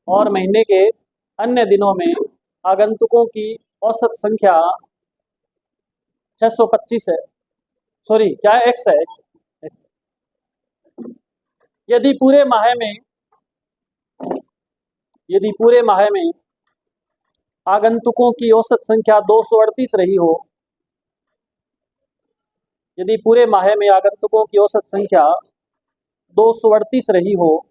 और महीने के अन्य दिनों में आगंतुकों की औसत संख्या 625 है, सॉरी क्या है, x है, x। यदि पूरे माह में आगंतुकों की औसत संख्या 238 रही हो, यदि पूरे माह में आगंतुकों की औसत संख्या 238 रही हो,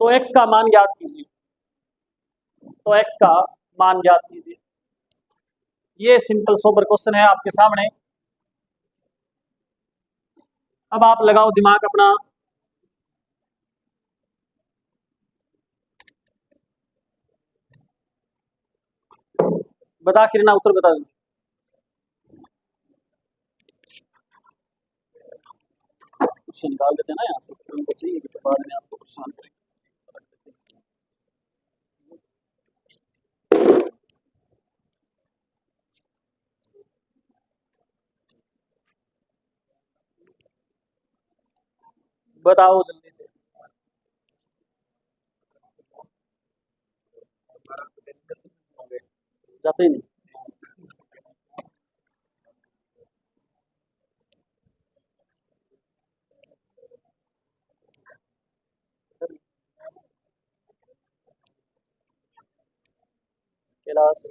तो x का मान ज्ञात कीजिए। तो x का मान ज्ञात कीजिए। ये सिंपल सोबर क्वेश्चन है आपके सामने। अब आप लगाओ दिमाग अपना। बता किरणा, उत्तर बता दो। कुछ निकाल देते ना यहाँ से, उनको चाहिए कि तो बाद में आपको परेशान करेंगे। बताओ जल्दी से। जाते ही नहीं। कैलाश,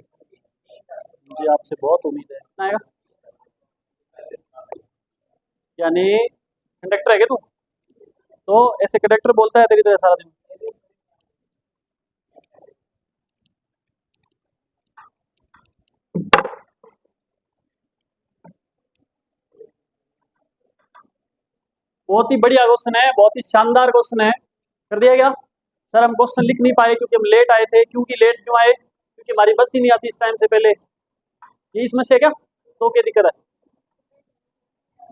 मुझे आपसे बहुत उम्मीद है। कितना आएगा? यानी कंडक्टर है क्या तू? तो ऐसे कंडक्टर बोलता है तेरी तरह सारा दिन। बहुत ही बढ़िया क्वेश्चन है, बहुत ही शानदार क्वेश्चन है। कर दिया गया सर, हम क्वेश्चन लिख नहीं पाए क्योंकि हम लेट आए थे। क्योंकि लेट क्यों आए? क्योंकि हमारी बस ही नहीं आती इस टाइम से पहले। यही समस्या क्या? तो क्या दिक्कत है?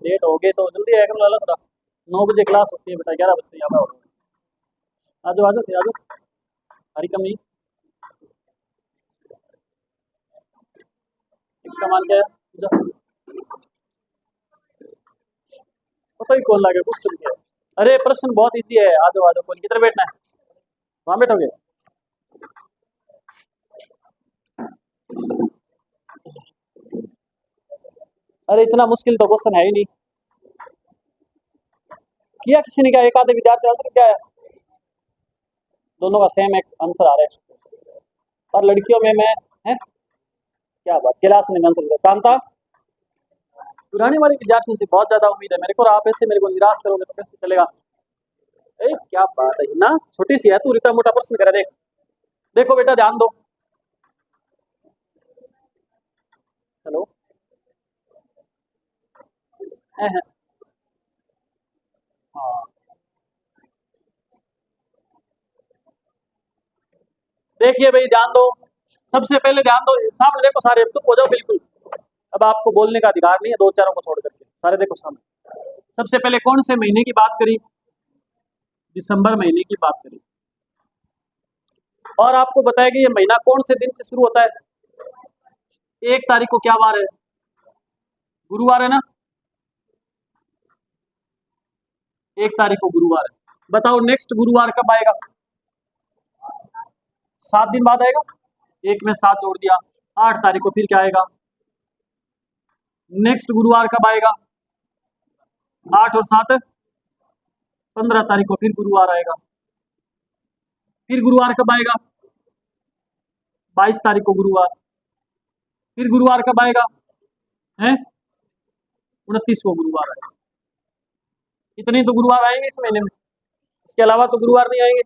लेट हो गए तो जल्दी आया करो लाला थोड़ा। 9 बजे क्लास होती है बेटा, 11 बजते यहाँ पर। आ जाओ आ जाओ आ जाओ, हरी कम नहीं। इसका मान क्या है? पता ही कौन लगे क्वेश्चन क्या है। अरे प्रश्न बहुत इजी है, आ जाओ आ जाओ। कौन किधर बैठना है? वहां बैठोगे? अरे इतना मुश्किल तो क्वेश्चन है ही नहीं। किया किसी ने क्या? एक आधे विद्यार्थी आंसर क्या है? दोनों का सेम एक आंसर आ रहा है। और लड़कियों में मैं है क्या बात, क्लास ने आंसर दिया। कांता, पुराने वाले विद्यार्थियों से बहुत ज्यादा उम्मीद है मेरे को, और आप ऐसे मेरे को निराश करोगे तो कैसे चलेगा? क्या बात है ना, छोटी सी है तू, इतना मोटा प्रश्न करे। देख देखो बेटा, ध्यान दो। हेलो, हाँ देखिए भाई, ध्यान दो। सबसे पहले ध्यान दो, सामने देखो सारे, चुप हो जाओ बिल्कुल। अब आपको बोलने का अधिकार नहीं है, दो चारों को छोड़ करके सारे देखो सामने। सबसे पहले कौन से महीने की बात करी? दिसंबर महीने की बात करी। और आपको बताया कि ये महीना कौन से दिन से शुरू होता है? 1 तारीख को क्या बार है? गुरुवार है ना? 1 तारीख को गुरुवार है। बताओ नेक्स्ट गुरुवार कब आएगा? 7 दिन बाद आएगा। एक में 7 जोड़ दिया, 8 तारीख को फिर क्या आएगा? नेक्स्ट गुरुवार कब आएगा? 8 और 7 15 तारीख को फिर गुरुवार आएगा। फिर गुरुवार कब आएगा? 22 तारीख को गुरुवार। फिर गुरुवार कब आएगा? है 29 को गुरुवार आएगा। इतने तो गुरुवार आएंगे इस महीने में, इसके अलावा तो गुरुवार नहीं आएंगे।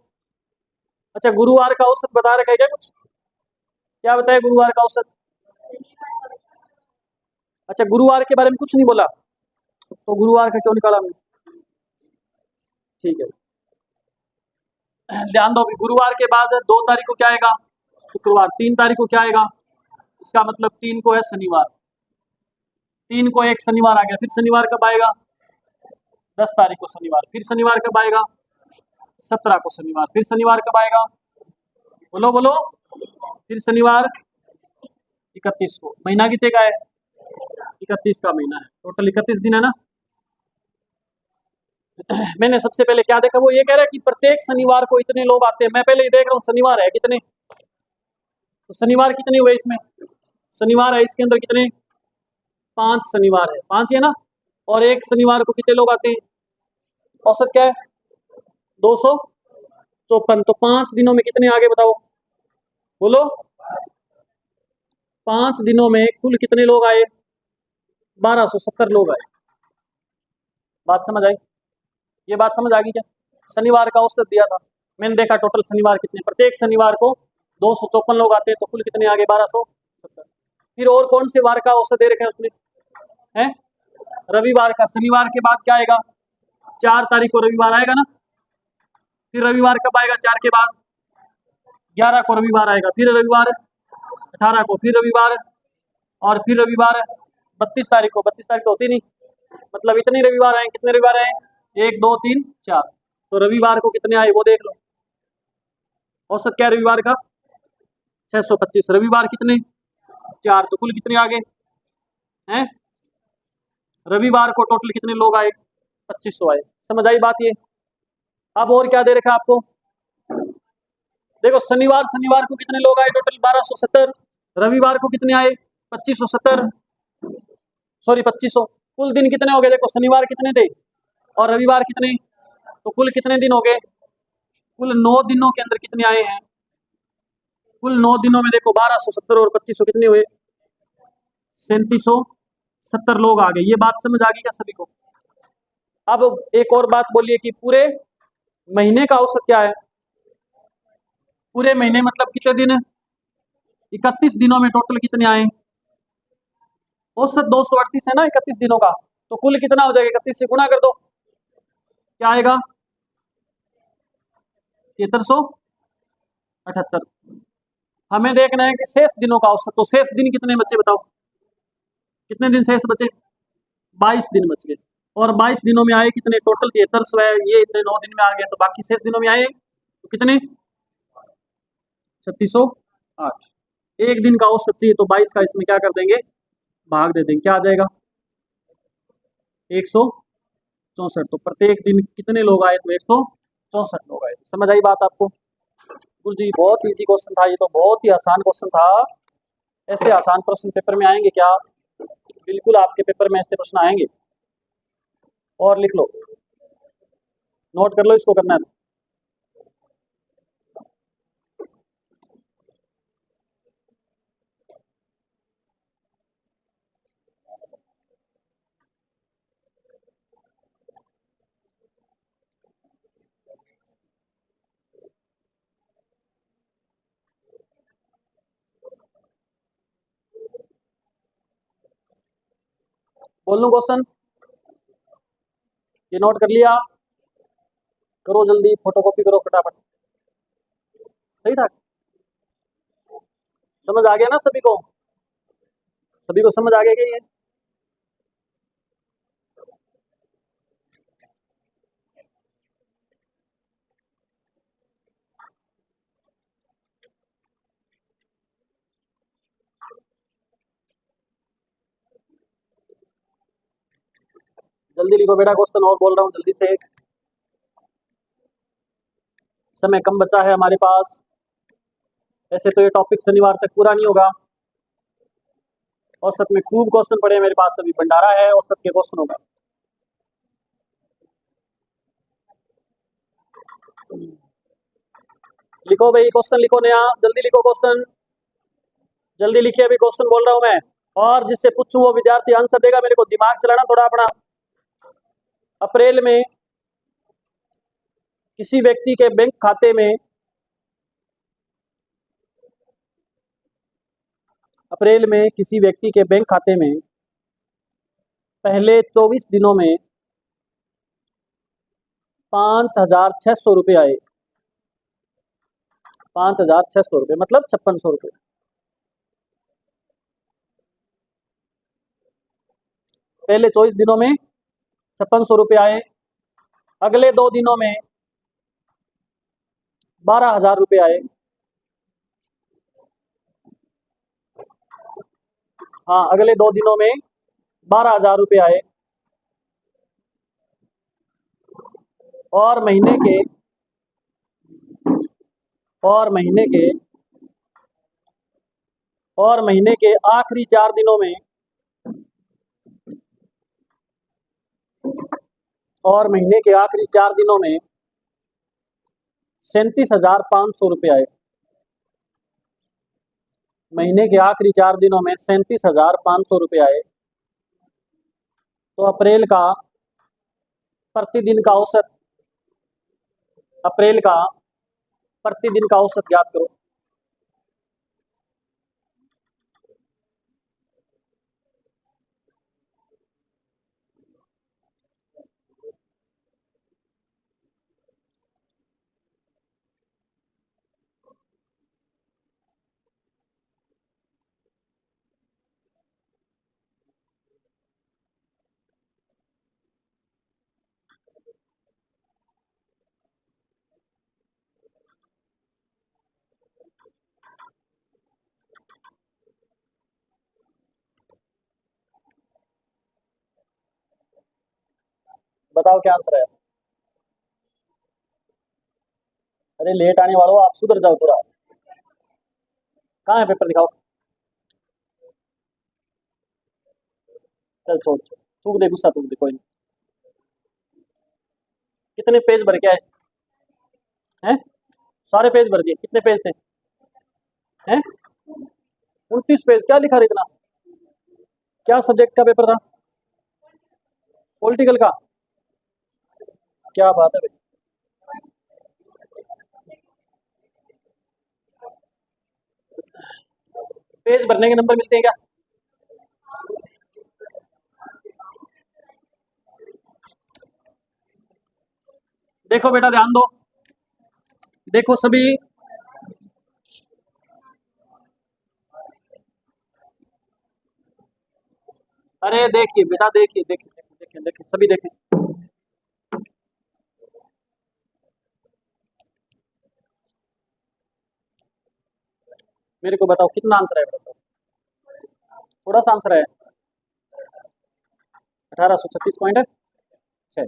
अच्छा, गुरुवार का औसत बता रखा है क्या कुछ? क्या बताया गुरुवार का औसत? अच्छा, गुरुवार के बारे में कुछ नहीं बोला, तो गुरुवार का क्यों निकाला हमने? ठीक है, ध्यान दो। गुरुवार के बाद 2 तारीख को क्या आएगा? शुक्रवार। 3 तारीख को क्या आएगा? इसका मतलब 3 को है शनिवार। 3 को एक शनिवार आ गया। फिर शनिवार कब आएगा? 10 तारीख को शनिवार। फिर शनिवार कब आएगा? 17 को शनिवार। फिर शनिवार कब आएगा? बोलो बोलो। फिर शनिवार 31 को। महीना कितने का है? 31 का महीना है। टोटल 31 दिन है ना। मैंने सबसे पहले क्या देखा, वो ये कह रहा है कि प्रत्येक शनिवार को इतने लोग आते हैं। मैं पहले ही देख रहा हूँ शनिवार है कितने, तो शनिवार कितने हुए इसमें? शनिवार है इसके अंदर कितने? 5 शनिवार है, 5 है ना। और एक शनिवार को कितने लोग आते हैं? औसत क्या है? 254। तो 5 दिनों में कितने आगे बताओ, बोलो। 5 दिनों में कुल कितने लोग आए? 1270 लोग आए। बात समझ आई? ये बात समझ आ गई क्या? शनिवार का औसत दिया था, मैंने देखा टोटल शनिवार कितने, प्रत्येक शनिवार को 254 लोग आते हैं, तो कुल कितने आगे? 1270। फिर और कौन से वार का औसत दे रखा है उसने? है रविवार का। शनिवार के बाद क्या आएगा? 4 तारीख को रविवार आएगा ना। फिर रविवार कब आएगा? 4 के बाद 11 को रविवार आएगा। फिर रविवार 18 को, फिर रविवार, और फिर रविवार 32 तारीख को। 32 तारीख तो होती नहीं, मतलब इतने रविवार आए। कितने रविवार आए? 1 2 3 4। तो रविवार को कितने आए वो देख लो। औसत क्या है रविवार का? 625। रविवार कितने? 4। तो कुल कितने आ गए हैं? रविवार को टोटल कितने लोग आए? 2500 आए। समझ आई बात ये? अब और क्या दे रखा है आपको? देखो, शनिवार को कितने लोग आए? टोटल 1270। रविवार को कितने आए? 2570, सॉरी 2500। कुल दिन कितने हो गए? देखो, शनिवार कितने थे और रविवार कितने, तो कुल कितने दिन हो गए? कुल 9 दिनों के अंदर कितने आए हैं? कुल 9 दिनों में देखो 1270 और 2500 कितने हुए? 3770 लोग आ गए। ये बात समझ आ गई क्या सभी को? अब एक और बात बोलिए कि पूरे महीने का औसत क्या है? पूरे महीने मतलब कितने दिन? 31 दिनों में टोटल कितने आए? औसत 238 है ना 31 दिनों का, तो कुल कितना हो जाएगा? 31 से गुणा कर दो, क्या आएगा? 7378। हमें देखना है कि शेष दिनों का औसत। तो शेष दिन कितने बचे बताओ? कितने दिन शेष बचे? 22 दिन बच गए। और 22 दिनों में आए कितने? टोटल 73 है, ये इतने 9 दिन में आ गए, तो बाकी शेष दिनों में आए तो कितने? 3608। एक दिन का औसत चाहिए, तो 22 का इसमें क्या कर देंगे? भाग दे देंगे। क्या आ जाएगा? 164। तो प्रत्येक दिन कितने लोग आए? तो 164 लोग आए। समझ आई बात आपको? गुरु जी बहुत इजी क्वेश्चन था ये, तो बहुत ही आसान क्वेश्चन था। ऐसे आसान प्रश्न पेपर में आएंगे क्या? बिल्कुल आपके पेपर में ऐसे प्रश्न आएंगे। और लिख लो, नोट कर लो, इसको करना है। बोल लूं क्वेश्चन? ये नोट कर लिया? करो जल्दी, फोटोकॉपी करो फटाफट। सही था? समझ आ गया ना सभी को? सभी को समझ आ गया क्या ये? जल्दी लिखो बेटा क्वेश्चन, और बोल रहा हूँ जल्दी से। समय कम बचा है हमारे पास। ऐसे तो ये टॉपिक शनिवार तक पूरा नहीं होगा। औसत में खूब क्वेश्चन पड़े हैं मेरे पास, अभी भंडारा है औसत के क्वेश्चनों का। लिखो भाई, क्वेश्चन लिखो नया, जल्दी लिखो क्वेश्चन, जल्दी लिखिए, अभी क्वेश्चन बोल रहा हूं मैं। और जिससे पूछूं वो विद्यार्थी आंसर देगा। मेरे को दिमाग चलाना थोड़ा अपना। अप्रैल में किसी व्यक्ति के बैंक खाते में, अप्रैल में किसी व्यक्ति के बैंक खाते में पहले 24 दिनों में 5,600 रुपये आए। 5,600 रुपये मतलब 5600 रुपये। पहले 24 दिनों में 5600 रुपये आए। अगले 2 दिनों में 12,000 रुपये आए। हाँ, अगले 2 दिनों में 12,000 रुपये आए। और महीने के और महीने के और महीने के आखिरी 4 दिनों में और महीने के आखिरी 4 दिनों में 37,500 रुपये आए। महीने के आखिरी 4 दिनों में 37,500 रुपये आए। तो अप्रैल का प्रतिदिन का औसत, अप्रैल का प्रतिदिन का औसत ज्ञात करो। बताओ क्या आंसर है। अरे लेट आने वालों, आप सुधर जाओ थोड़ा। कहाँ है पेपर, दिखाओ। चल छोड़ छोड़, थूक दे, गुस्सा थूक दे, कोई नहीं। कितने पेज भर के आए हैं? सारे पेज भर दिए। कितने पेज थे? हैं? 29 पेज। क्या लिखा था इतना? क्या सब्जेक्ट का पेपर था? पॉलिटिकल का। क्या बात है भाई। पेज भरने के नंबर मिलते हैं क्या? देखो बेटा, ध्यान दो, देखो सभी। अरे देखिए बेटा, देखिए देखिए देखिए देखिए देखिए, सभी देखें। मेरे को बताओ कितना आंसर है, बताओ। थोड़ा सा आंसर है। 1836.6।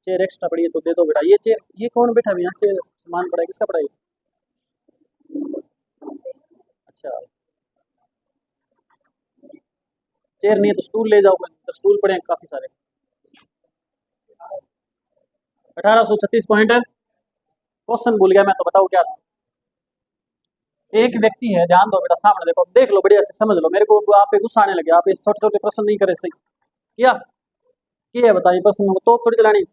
चेयर एक्स्ट्रा पड़ी है तो दे दो बेटा। ये चेयर, ये कौन बैठा है यहाँ? चेयर सामान पड़ा है, किसका पड़ा है? अच्छा, चेयर नहीं है तो स्टूल ले जाओ, तो स्टूल पड़े हैं काफी सारे। 1836 पॉइंट। क्वेश्चन भूल गया मैं तो, बताओ क्या था। एक व्यक्ति है, ध्यान दो बेटा, सामने देखो, देख लो, बढ़िया से समझ लो। मेरे को आप पे गुस्सा आने लगे, आप ये छोटे छोटे प्रश्न नहीं करे। सही किया बताइए प्रश्न को, तो थोड़ी चलानी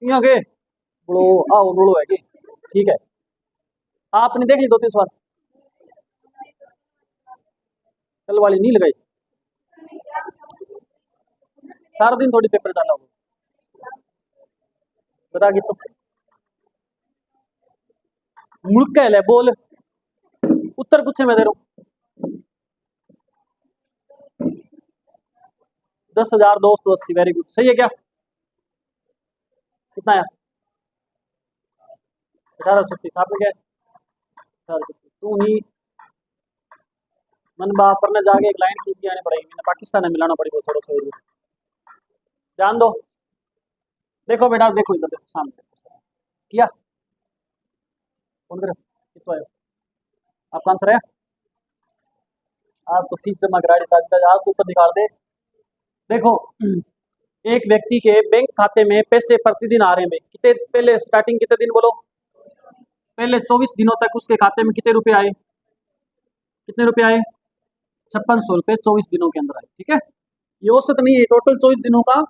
यहाँ के बोलो। आओ बोलो है कि ठीक है। आपने देख ली 2-3 सवाल, कल वाली नहीं लगाई। सारा दिन थोड़ी पेपर डाला होगा, बता कि तो मुल्क है बोल। उत्तर पूछे मैं दे रहा हूँ। 10,280। वेरी गुड, सही है क्या? कितना है? 1836। आपने क्या? 1836। तू नहीं मन बा पर न जाके एक लाइन खींच के आने पड़ेगी, मैंने पाकिस्तान में मिलाना पड़ेगा थोड़ा सा। ध्यान दो, देखो बेटा, देखो इधर, देखो सामने। किया कौन करे कितना है? आपका आंसर है। आज तो फीस जमा करा दी, आज तो ऊपर निकाल दे। देखो एक व्यक्ति के बैंक खाते में पैसे प्रतिदिन आ रहे हैं भाई, कितने पहले स्टार्टिंग कितने दिन बोलो, पहले 24 दिनों तक उसके खाते में कितने रुपए आए, कितने रुपए आए, 5600 रुपये 24 दिनों के अंदर आए। ठीक है, ये औसत नहीं है, टोटल 24 दिनों का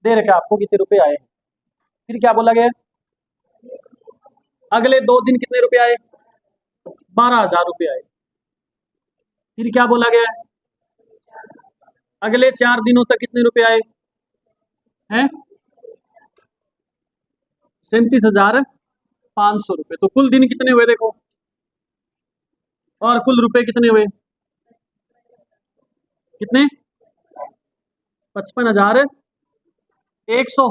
दे रखा है आपको कितने रुपए आए। फिर क्या बोला गया, अगले 2 दिन कितने रुपए आए, 12,000 रुपये आए। फिर क्या बोला गया, अगले 4 दिनों तक कितने रुपए आए हैं, 37,500 रुपये। तो कुल दिन कितने हुए देखो, और कुल रुपए कितने हुए, कितने, 55,100।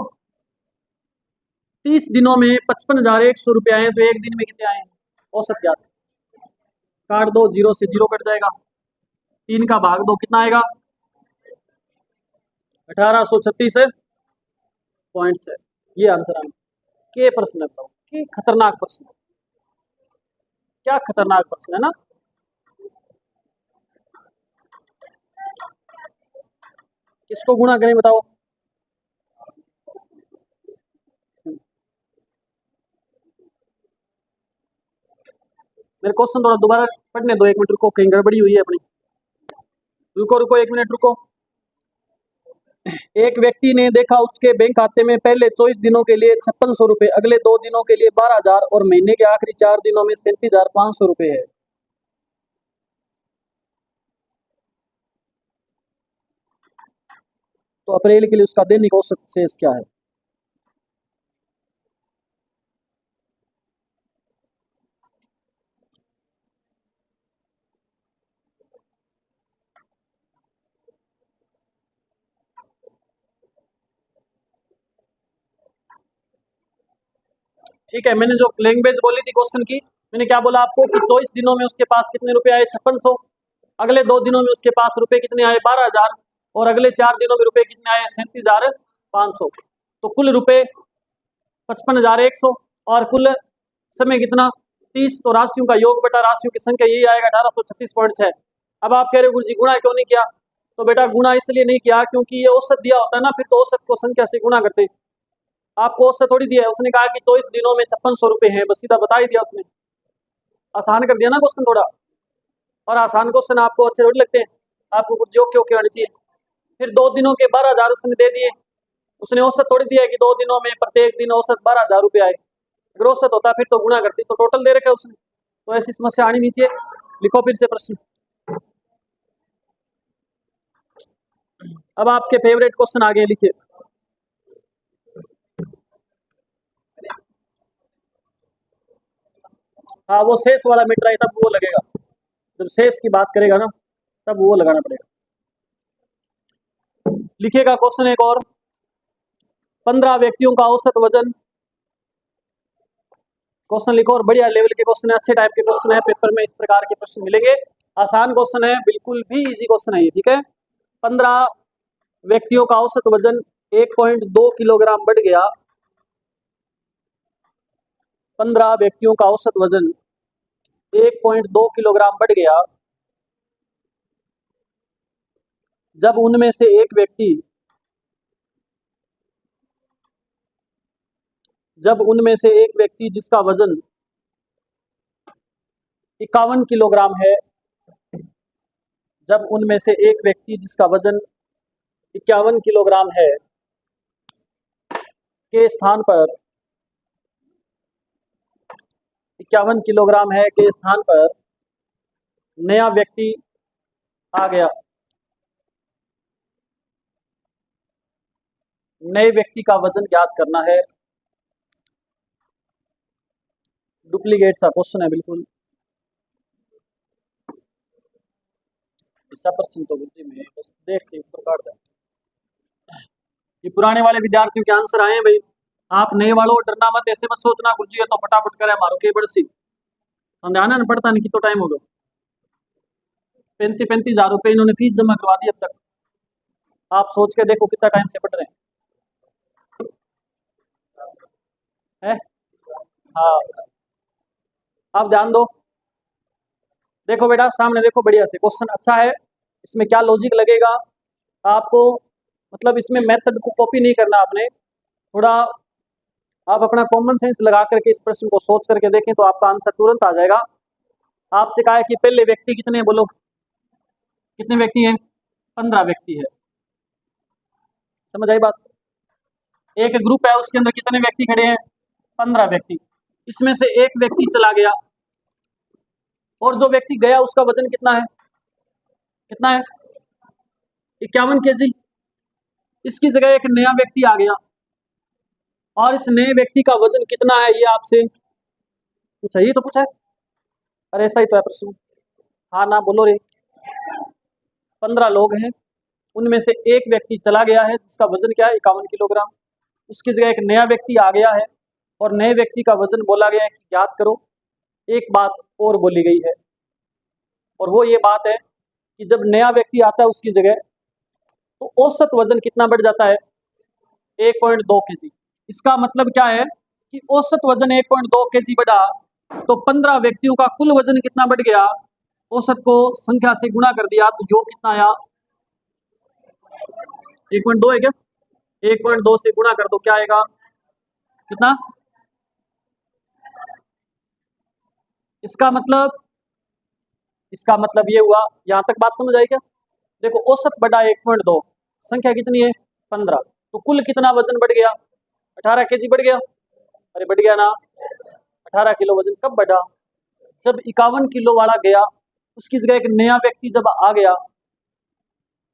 30 दिनों में 55,100 रुपये आए, तो एक दिन में कितने आए, औसत क्या, काट दो, 0 से 0 कट जाएगा, 3 का भाग दो, कितना आएगा, 1836.6। ये आंसर आएगा। के प्रश्न है बताओ, कि खतरनाक प्रश्न, क्या खतरनाक प्रश्न है ना। किसको गुणा करें बताओ, मेरे क्वेश्चन थोड़ा दोबारा पढ़ने दो, 1 मिनट रुको, कहीं गड़बड़ी हुई है अपनी, रुको रुको 1 मिनट रुको। एक व्यक्ति ने देखा उसके बैंक खाते में पहले 24 दिनों के लिए 5600 रुपये, अगले 2 दिनों के लिए 12,000 और महीने के आखिरी 4 दिनों में 37,500 रुपये है। तो अप्रैल के लिए उसका दैनिक औसत शेष क्या है। ठीक है, मैंने जो लैंग्वेज बोली थी क्वेश्चन की, मैंने क्या बोला आपको कि 24 दिनों में उसके पास कितने रुपए आए, 5600, अगले 2 दिनों में उसके पास रुपए कितने आए, 12,000, और अगले 4 दिनों में रुपए कितने आए, 37,500। तो कुल रुपए 55,100, और कुल समय कितना, 30। तो राशियों का योग बटा राशियों की संख्या यही आएगा, 1836.6। अब आप कह रहे हो गुरु जी गुणा क्यों नहीं किया, तो बेटा गुणा इसलिए नहीं किया क्योंकि ये औसत दिया होता है ना, फिर तो औसत को संख्या से गुणा करते। आपको औसत थोड़ी दिया है, उसने कहा कि 24 दिनों में 5600 रुपये हैं, बस सीधा बता ही दिया उसने, आसान कर दिया ना क्वेश्चन थोड़ा। और आसान क्वेश्चन आपको अच्छे थोड़ी लगते हैं, आपको कुछ योग के होने चाहिए। फिर 2 दिनों के 12,000 उसने दे दिए, उसने औसत थोड़ी दिया है कि 2 दिनों में प्रत्येक दिन औसत 12,000 रुपये आए, अगर औसत होता फिर तो गुणा करती, तो टोटल दे रखा है उसने, तो ऐसी समस्या आनी नहीं चाहिए। लिखो फिर से प्रश्न। अब आपके फेवरेट क्वेश्चन आगे लिखिए। हाँ, वो शेष वाला मिट रहा है, तब वो लगेगा, जब शेष की बात करेगा ना तब वो लगाना पड़ेगा। लिखिएगा क्वेश्चन एक और, 15 व्यक्तियों का औसत वजन। क्वेश्चन लिखो, और बढ़िया लेवल के क्वेश्चन है, अच्छे टाइप के क्वेश्चन है, पेपर में इस प्रकार के प्रश्न मिलेंगे। आसान क्वेश्चन है, बिल्कुल भी इजी क्वेश्चन है ये। ठीक है, 15 व्यक्तियों का औसत वजन 1.2 किलोग्राम बढ़ गया। 15 व्यक्तियों का औसत वजन 1.2 किलोग्राम बढ़ गया जब उनमें से एक व्यक्ति जिसका वजन 51 किलोग्राम है, जब उनमें से एक व्यक्ति जिसका वजन 51 किलोग्राम है के स्थान पर 51 किलोग्राम है के स्थान पर नया व्यक्ति आ गया। नए व्यक्ति का वजन ज्ञात करना है। डुप्लीकेट सा क्वेश्चन है बिल्कुल, इसका प्रश्न तो बुद्धि में बस देख के ऊपर काट दें। ये पुराने वाले विद्यार्थियों के आंसर आए हैं भाई, आप नए वालों डरना मत, ऐसे मत सोचना गुरु जी तो फटाफट करे मारो के बड़सी ध्यान न पड़ता नहीं, कितना टाइम हो गया, 35,000 रुपये इन्होंने फीस जमा करवा दी अब तक। आप सोच के देखो कितना टाइम से पढ़ रहे हैं। हाँ, आप ध्यान दो, देखो बेटा सामने देखो, बढ़िया से क्वेश्चन अच्छा है, इसमें क्या लॉजिक लगेगा आपको, मतलब इसमें मेथड को कॉपी नहीं करना आपने, थोड़ा आप अपना कॉमन सेंस लगा करके इस प्रश्न को सोच करके देखें तो आपका आंसर तुरंत आ जाएगा। आपसे कहा है कि पहले व्यक्ति कितने हैं, बोलो कितने व्यक्ति हैं? 15 व्यक्ति है। समझ आई बात? एक ग्रुप है, उसके अंदर कितने व्यक्ति खड़े हैं? 15 व्यक्ति। इसमें से एक व्यक्ति चला गया और जो व्यक्ति गया उसका वजन कितना है? कितना है? 51 kg। इसकी जगह एक नया व्यक्ति आ गया और इस नए व्यक्ति का वजन कितना है ये आपसे पूछा, ये तो पूछा है। अरे ऐसा ही तो है प्रश्न। हाँ ना बोलो रे। 15 लोग हैं, उनमें से एक व्यक्ति चला गया है जिसका वजन क्या है? 51 किलोग्राम। उसकी जगह एक नया व्यक्ति आ गया है और नए व्यक्ति का वजन बोला गया है कि याद करो। एक बात और बोली गई है और वो ये बात है कि जब नया व्यक्ति आता है उसकी जगह तो औसत वजन कितना बढ़ जाता है? 1.2 kg। इसका मतलब क्या है कि औसत वजन 1.2 kg बढ़ा तो 15 व्यक्तियों का कुल वजन कितना बढ़ गया? औसत को संख्या से गुणा कर दिया तो योग कितना आया? 1.2 है क्या? 1.2 से गुणा कर दो, क्या आएगा? कितना? इसका मतलब ये हुआ, यहां तक बात समझ आई क्या? देखो औसत बढ़ा 1.2, संख्या कितनी है? 15, तो कुल कितना वजन बढ़ गया? 18 kg बढ़ गया। अरे बढ़ गया ना? 18 किलो वजन कब बढ़ा? जब 51 किलो वाला गया, उसकी जगह एक नया व्यक्ति जब आ गया।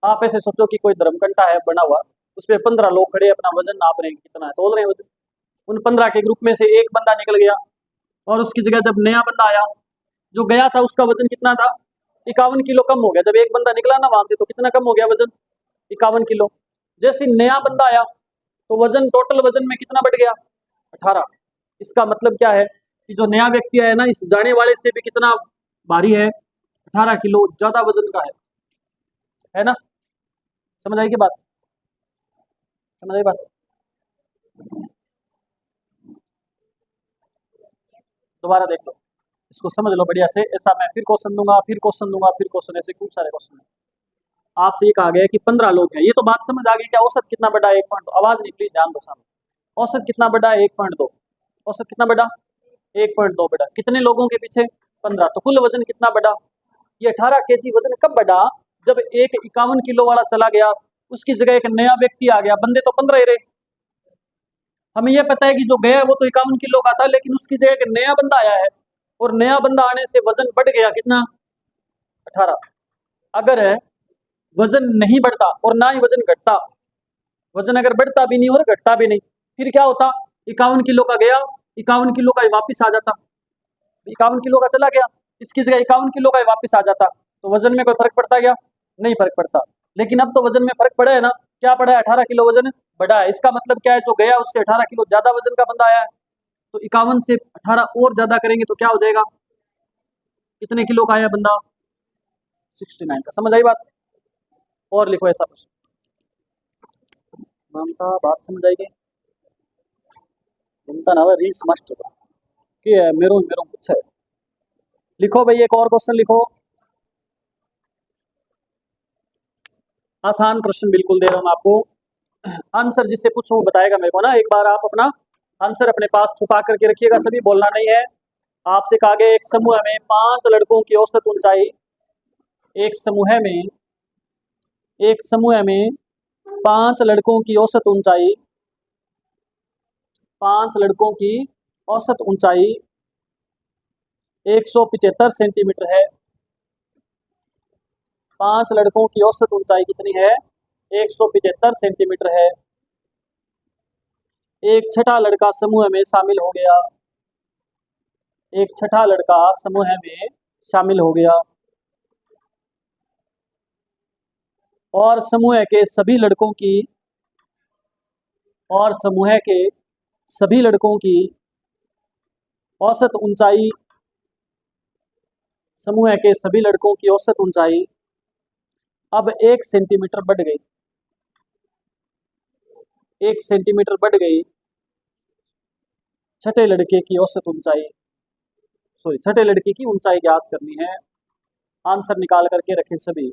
आप ऐसे सोचो कि कोई धर्मकंटा है बना हुआ, उस पर 15 लोग खड़े अपना वजन नाप रहे हैं, कितना है तोल रहे हैं वजन। उन 15 के ग्रुप में से एक बंदा निकल गया और उसकी जगह जब नया बंदा आया, जो गया था उसका वजन कितना था? 51 किलो कम हो गया। जब एक बंदा निकला ना वहां से तो कितना कम हो गया वजन? 51 किलो। जैसे नया बंदा आया तो वजन, टोटल वजन में कितना बढ़ गया? 18। इसका मतलब क्या है कि जो नया व्यक्ति आया ना, इस जाने वाले से भी कितना भारी है? 18 किलो ज्यादा वजन का है ना? समझ आई की बात? समझ आई बात? दोबारा देख लो, इसको समझ लो बढ़िया से। ऐसा मैं फिर क्वेश्चन दूंगा, फिर क्वेश्चन दूंगा, फिर क्वेश्चन, ऐसे खूब सारे क्वेश्चन है। आपसे ये कहा गया है कि 15 लोग हैं, ये तो बात समझ आ गई क्या? औसत कितना बढ़ा है? 1.2। आवाज नहीं प्लीज, ध्यान दो सामने। औसत कितना बढ़ा है? 1.2। औसत कितना बढ़ा? 1.2 बढ़ा। कितने लोगों के पीछे? 15। तो कुल वजन कितना बढ़ा? ये 18 kg वजन कब बढ़ा? जब एक 51 किलो वाला चला गया, उसकी जगह एक नया व्यक्ति आ गया। बंदे तो 15 ही रहे। हमें यह पता है कि जो गया है वो तो 51 किलो का था, लेकिन उसकी जगह एक नया बंदा आया है और नया बंदा आने से वजन बढ़ गया कितना? 18। अगर वजन नहीं बढ़ता और ना ही वजन घटता, वजन अगर बढ़ता भी नहीं और घटता भी नहीं, फिर क्या होता? 51 किलो का गया, 51 किलो का ही वापिस आ जाता। 51 किलो का चला गया, इसकी जगह 51 किलो का ही वापिस आ जाता, तो वजन में कोई फर्क पड़ता क्या? नहीं फर्क पड़ता। लेकिन अब तो वजन में फर्क पड़ा है ना? क्या पड़ा है? 18 किलो वजन बढ़ा है। इसका मतलब क्या है? जो गया उससे 18 किलो ज्यादा वजन का बंदा आया है, तो 51 से 18 और ज्यादा करेंगे तो क्या हो जाएगा? कितने किलो का आया बंदा? 69 का। समझ आई बात? और लिखो ऐसा प्रश्न। ममता बात समझ आएगी? चिंता ना रीस मस्ट कि मेरो मेरो कुछ है। लिखो भाई, एक और क्वेश्चन लिखो। आसान प्रश्न बिल्कुल दे रहा हूं आपको। आंसर जिससे पूछूं वो बताएगा मेरे को ना। एक बार आप अपना आंसर अपने पास छुपा करके रखिएगा, सभी बोलना नहीं है। आपसे कहा गया एक समूह में 5 लड़कों की औसत ऊंचाई, एक समूह में 5 लड़कों की औसत ऊंचाई, 5 लड़कों की औसत ऊंचाई 175 सेंटीमीटर है। 5 लड़कों की औसत ऊंचाई कितनी है? 175 सेंटीमीटर है। एक छठा लड़का समूह में शामिल हो गया। एक छठा लड़का समूह में शामिल हो गया और समूह के सभी लड़कों की औसत ऊंचाई, समूह के सभी लड़कों की औसत ऊंचाई अब 1 सेंटीमीटर बढ़ गई। 1 सेंटीमीटर बढ़ गई। छठे लड़के की औसत ऊंचाई, छठे लड़के की ऊंचाई ज्ञात करनी है। आंसर निकाल करके रखें सभी।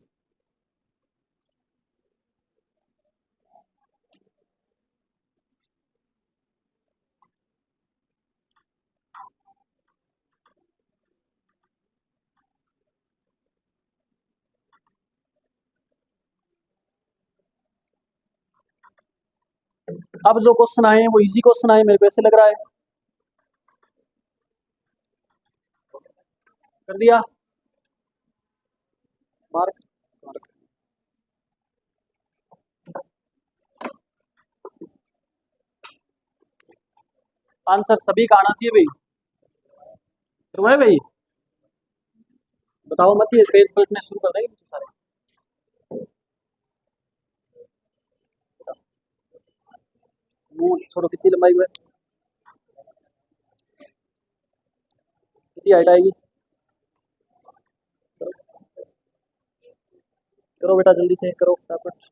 अब जो क्वेश्चन आए हैं वो इजी क्वेश्चन आए, मेरे को ऐसे लग रहा है। कर दिया मार्क। आंसर सभी का आना चाहिए भाई। तो है भाई, बताओ मत, ये पेज पलटने शुरू कर देंगे सारे। मुंह छोड़ो, कितनी लंबाई हुआ है, कितनी हाइट आएगी? करो बेटा जल्दी से करो फटाफट।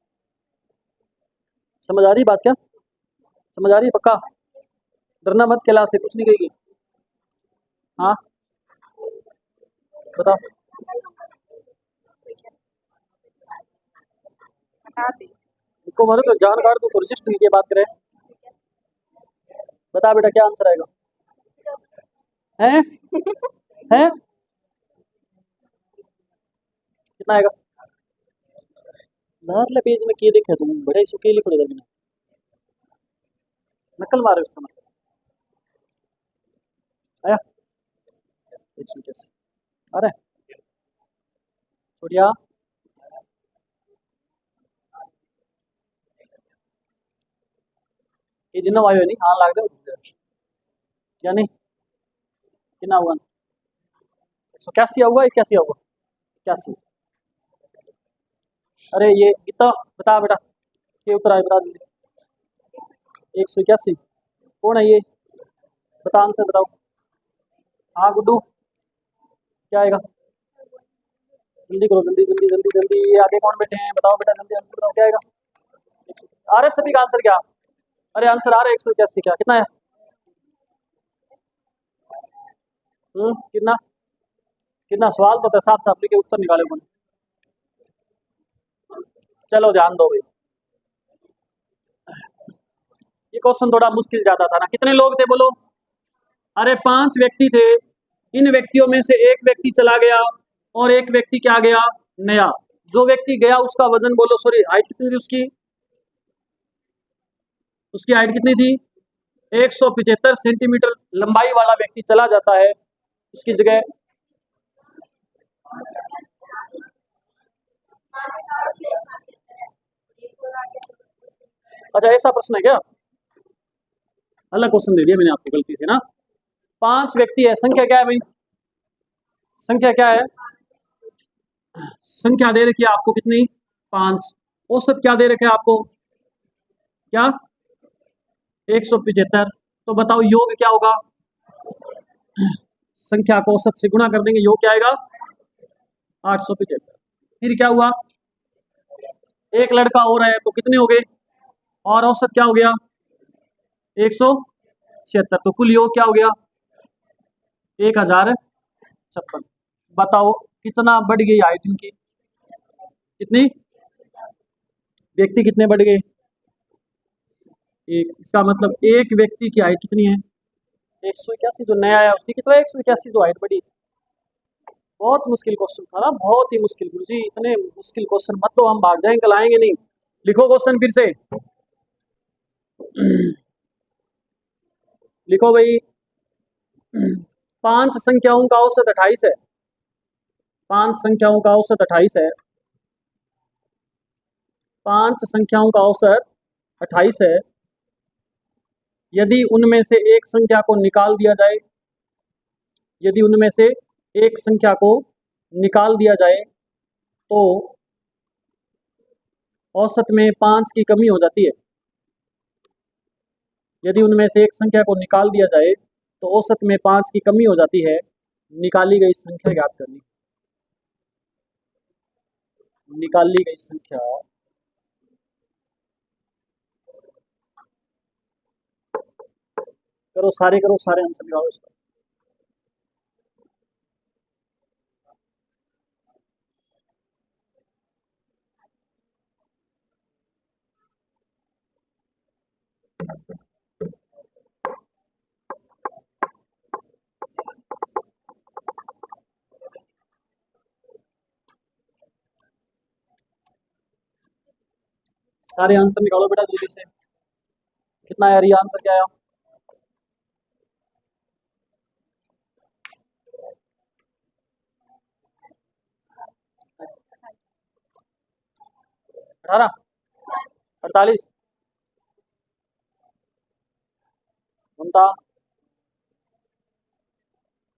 समझ आ रही बात क्या? समझ आ रही है पक्का? डरना मत, क्लास से कुछ नहीं कहेगी। हाँ बताओ। इनको मारो तो जान काट दो, रजिस्टर की बात करें। बता बेटा क्या आंसर आएगा? हैं हैं कितना आएगा? लाल पेज में किए देखे तुम बड़े सुके लिख रहे थे, नकल मारे उसका मतलब आया। 181 अरे छोड़िया, ये दिन आयो नहीं, हाँ लाग दे या नहीं? कितना हुआ? 181 आऊगा, 81 आऊगा, 81। अरे ये कितना, बता बेटा ये उत्तर आए, बता जल्दी। 181 कौन है ये? बता आंसर बताओ। हाँ गुड्डू, क्या आएगा? जल्दी करो, जल्दी जल्दी जल्दी जल्दी, ये आगे कौन बैठे हैं? बताओ बेटा जल्दी आंसर बताओ, क्या आएगा? आ रहे सभी का आंसर क्या? अरे आंसर आ रहा है 181, क्या कितना है? कितना? कितना सवाल तो था, साफ साफ लिखे उत्तर निकाले कौन? चलो ध्यान दो भाई, ये क्वेश्चन थोड़ा मुश्किल ज्यादा था ना। कितने लोग थे बोलो? अरे 5 व्यक्ति थे, इन व्यक्तियों में से एक व्यक्ति चला गया और एक व्यक्ति क्या गया? नया। जो व्यक्ति गया उसका वजन बोलो, सॉरी हाइट कितनी थी उसकी? उसकी हाइट कितनी थी? 175 सेंटीमीटर। लंबाई वाला व्यक्ति चला जाता है, उसकी जगह। अच्छा ऐसा प्रश्न है क्या? अलग क्वेश्चन दे दिया मैंने आपको गलती से ना। 5 व्यक्ति है, संख्या क्या है भाई? संख्या क्या है? संख्या दे रखी है आपको कितनी? 5। औसत क्या दे रखे है आपको? क्या? 175। तो बताओ योग क्या होगा? संख्या को औसत से गुणा कर देंगे, योग क्या आएगा? 875। फिर क्या हुआ? एक लड़का और है तो कितने हो गए? और औसत क्या हो गया? 176। तो कुल योग क्या हो गया? 1056। बताओ कितना बढ़ गई हाइट इनकी? कितनी? व्यक्ति कितने बढ़ गए? एक। इसका मतलब एक व्यक्ति की हाइट कितनी है? 181। जो नया आया उसी की तो 181 जो हाइट बढ़ी। बहुत मुश्किल क्वेश्चन था ना, बहुत ही मुश्किल। गुरु जी इतने मुश्किल क्वेश्चन मत दो, हम भाग जाएंगे, कल आएंगे नहीं। लिखो क्वेश्चन फिर से। लिखो भाई। 5 संख्याओं का औसत 28 है। 5 संख्याओं का औसत 28 है। 5 संख्याओं का औसत 28 है। यदि उनमें से एक संख्या को निकाल दिया जाए, यदि उनमें से एक संख्या को निकाल दिया जाए तो औसत में 5 की कमी हो जाती है। यदि उनमें से एक संख्या को निकाल दिया जाए तो औसत में 5 की कमी हो जाती है। निकाली गई संख्या ज्ञात करनी। निकाली गई संख्या करो, सारे आंसर निकालो इसका। सारे आंसर निकालो बेटा जल्दी से। कितना आया, रिया आंसर क्या आया? अठारह, 48, ममता,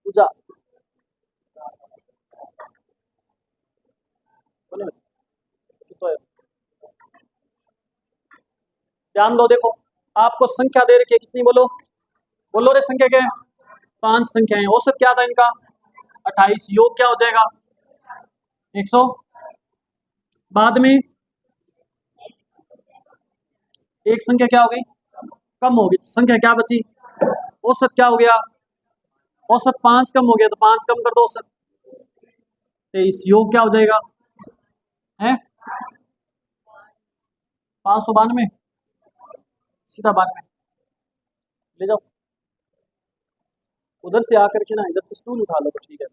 पूजा, बोलो कितना है? ध्यान दो, देखो आपको संख्या दे रखी है कितनी, बोलो बोलो रे, संख्या क्या है? 5 संख्याएं, औसत क्या था इनका? 28, योग क्या हो जाएगा? 100। बाद में एक संख्या क्या हो गई? कम हो गई, तो संख्या क्या बची? औसत क्या हो गया? औसत 5 कम हो गया, तो 5 कम कर दो औसत, 23, योग क्या हो जाएगा? है 592, सीधा 92 ले जाओ। उधर से आकर के ना इधर से स्टूल उठा लो तो ठीक है,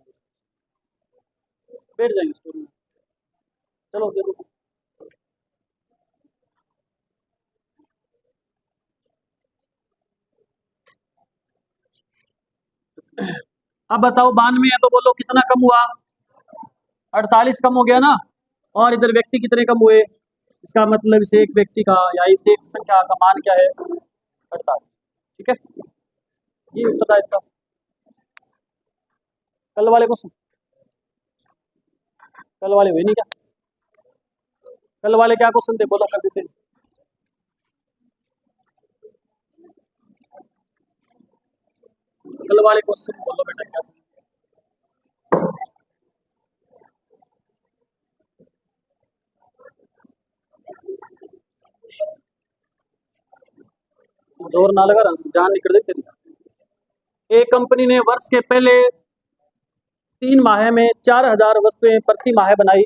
बैठ जाएंगे स्टूल में। चलो दे दो। अब बताओ 92 है तो बोलो कितना कम हुआ? 48 कम हो गया ना। और इधर व्यक्ति कितने कम हुए? इसका मतलब इस एक व्यक्ति का या इस एक संख्या का मान क्या है? 48। ठीक है, ये उत्तर था इसका। कल वाले क्वेश्चन, कल वाले हुए नहीं क्या? कल वाले क्या क्वेश्चन थे, बोलो कर देते हैं। कल वाले क्वेश्चन बोलो बेटा क्या थे? जोर ना लगा, जान निकल देते थे। एक कंपनी ने वर्ष के पहले 3 माह में 4000 वस्तुएं प्रति माह बनाई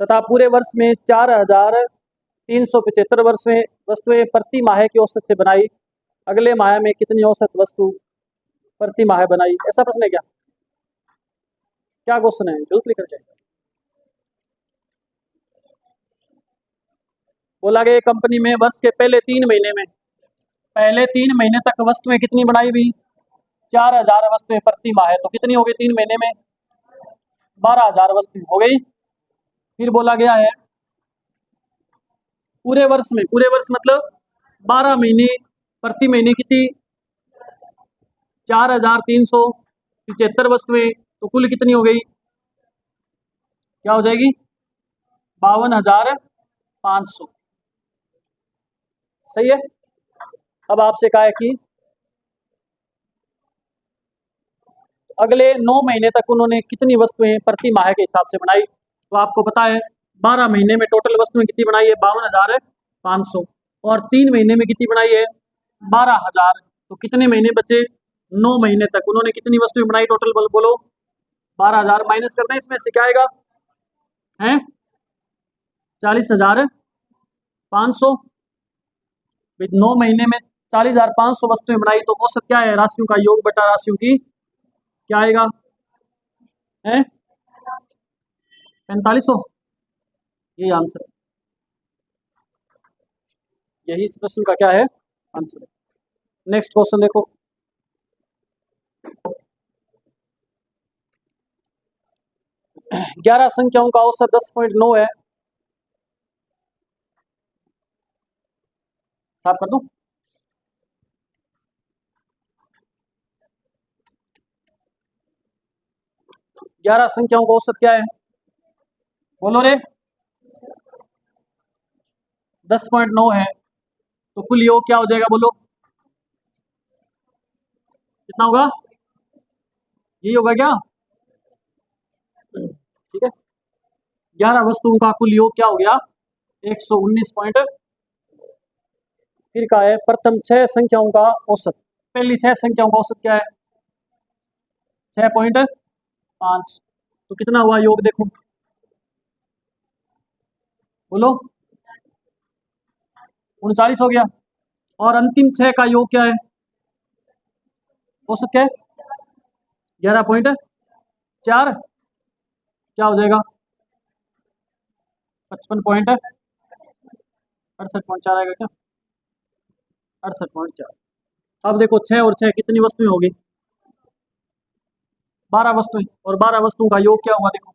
तथा पूरे वर्ष में 4375 वस्तुएं प्रति माह की औसत से बनाई। अगले माह में कितनी औसत वस्तु प्रति माह बनाई? ऐसा प्रश्न है क्या? क्या क्वेश्चन है, जल्दी लिख करके। बोला गया कंपनी में वर्ष के पहले 3 महीने में, पहले 3 महीने तक वस्तुएं कितनी बनाई हुई? 4000 वस्तुएं प्रति माह, तो कितनी हो गई 3 महीने में? 12000 वस्तु हो गई। फिर बोला गया है पूरे वर्ष में, पूरे वर्ष मतलब 12 महीने, प्रति महीने कितनी? 4375 वस्तुएं, तो कुल कितनी हो गई? क्या हो जाएगी? 52,500। सही है। अब आपसे कहा है कि अगले 9 महीने तक उन्होंने कितनी वस्तुएं प्रति माह के हिसाब से बनाई। तो आपको पता है 12 महीने में टोटल वस्तुएं कितनी बनाई है? 52,500। और 3 महीने में कितनी बनाई है? 12,000। तो कितने महीने बचे? 9 महीने तक उन्होंने कितनी वस्तुएं बनाई टोटल, बोलो? 12,000 माइनस करना है इसमें से, क्या आएगा? है 40,500। 9 महीने में 40,500 वस्तुएं बनाई, तो औसत क्या है? राशियों का योग बटा राशियों की, क्या आएगा? है 4500। यही आंसर है, यही इस प्रश्न का क्या है? आंसर है। नेक्स्ट क्वेश्चन देखो। ग्यारह संख्याओं का औसत 10.9 है। साफ कर दूं? ग्यारह संख्याओं का औसत क्या है? बोलो रे। 10.9 है, तो कुल योग क्या हो जाएगा, बोलो? कितना होगा? यही होगा क्या? ठीक है, 11 वस्तुओं का कुल योग क्या हो गया? 119 पॉइंट। फिर का है प्रथम 6 संख्याओं का औसत। पहली 6 संख्याओं का औसत क्या है? 6.5। तो कितना हुआ योग, देखो बोलो? 39 हो गया। और अंतिम 6 का योग क्या है? औसत क्या है? 11.4। क्या हो जाएगा? 55.68.4 आएगा क्या? 68.4। अब देखो 6 और 6 कितनी वस्तुएं होगी? 12 वस्तुएं, और 12 वस्तुओं का योग क्या हुआ? देखो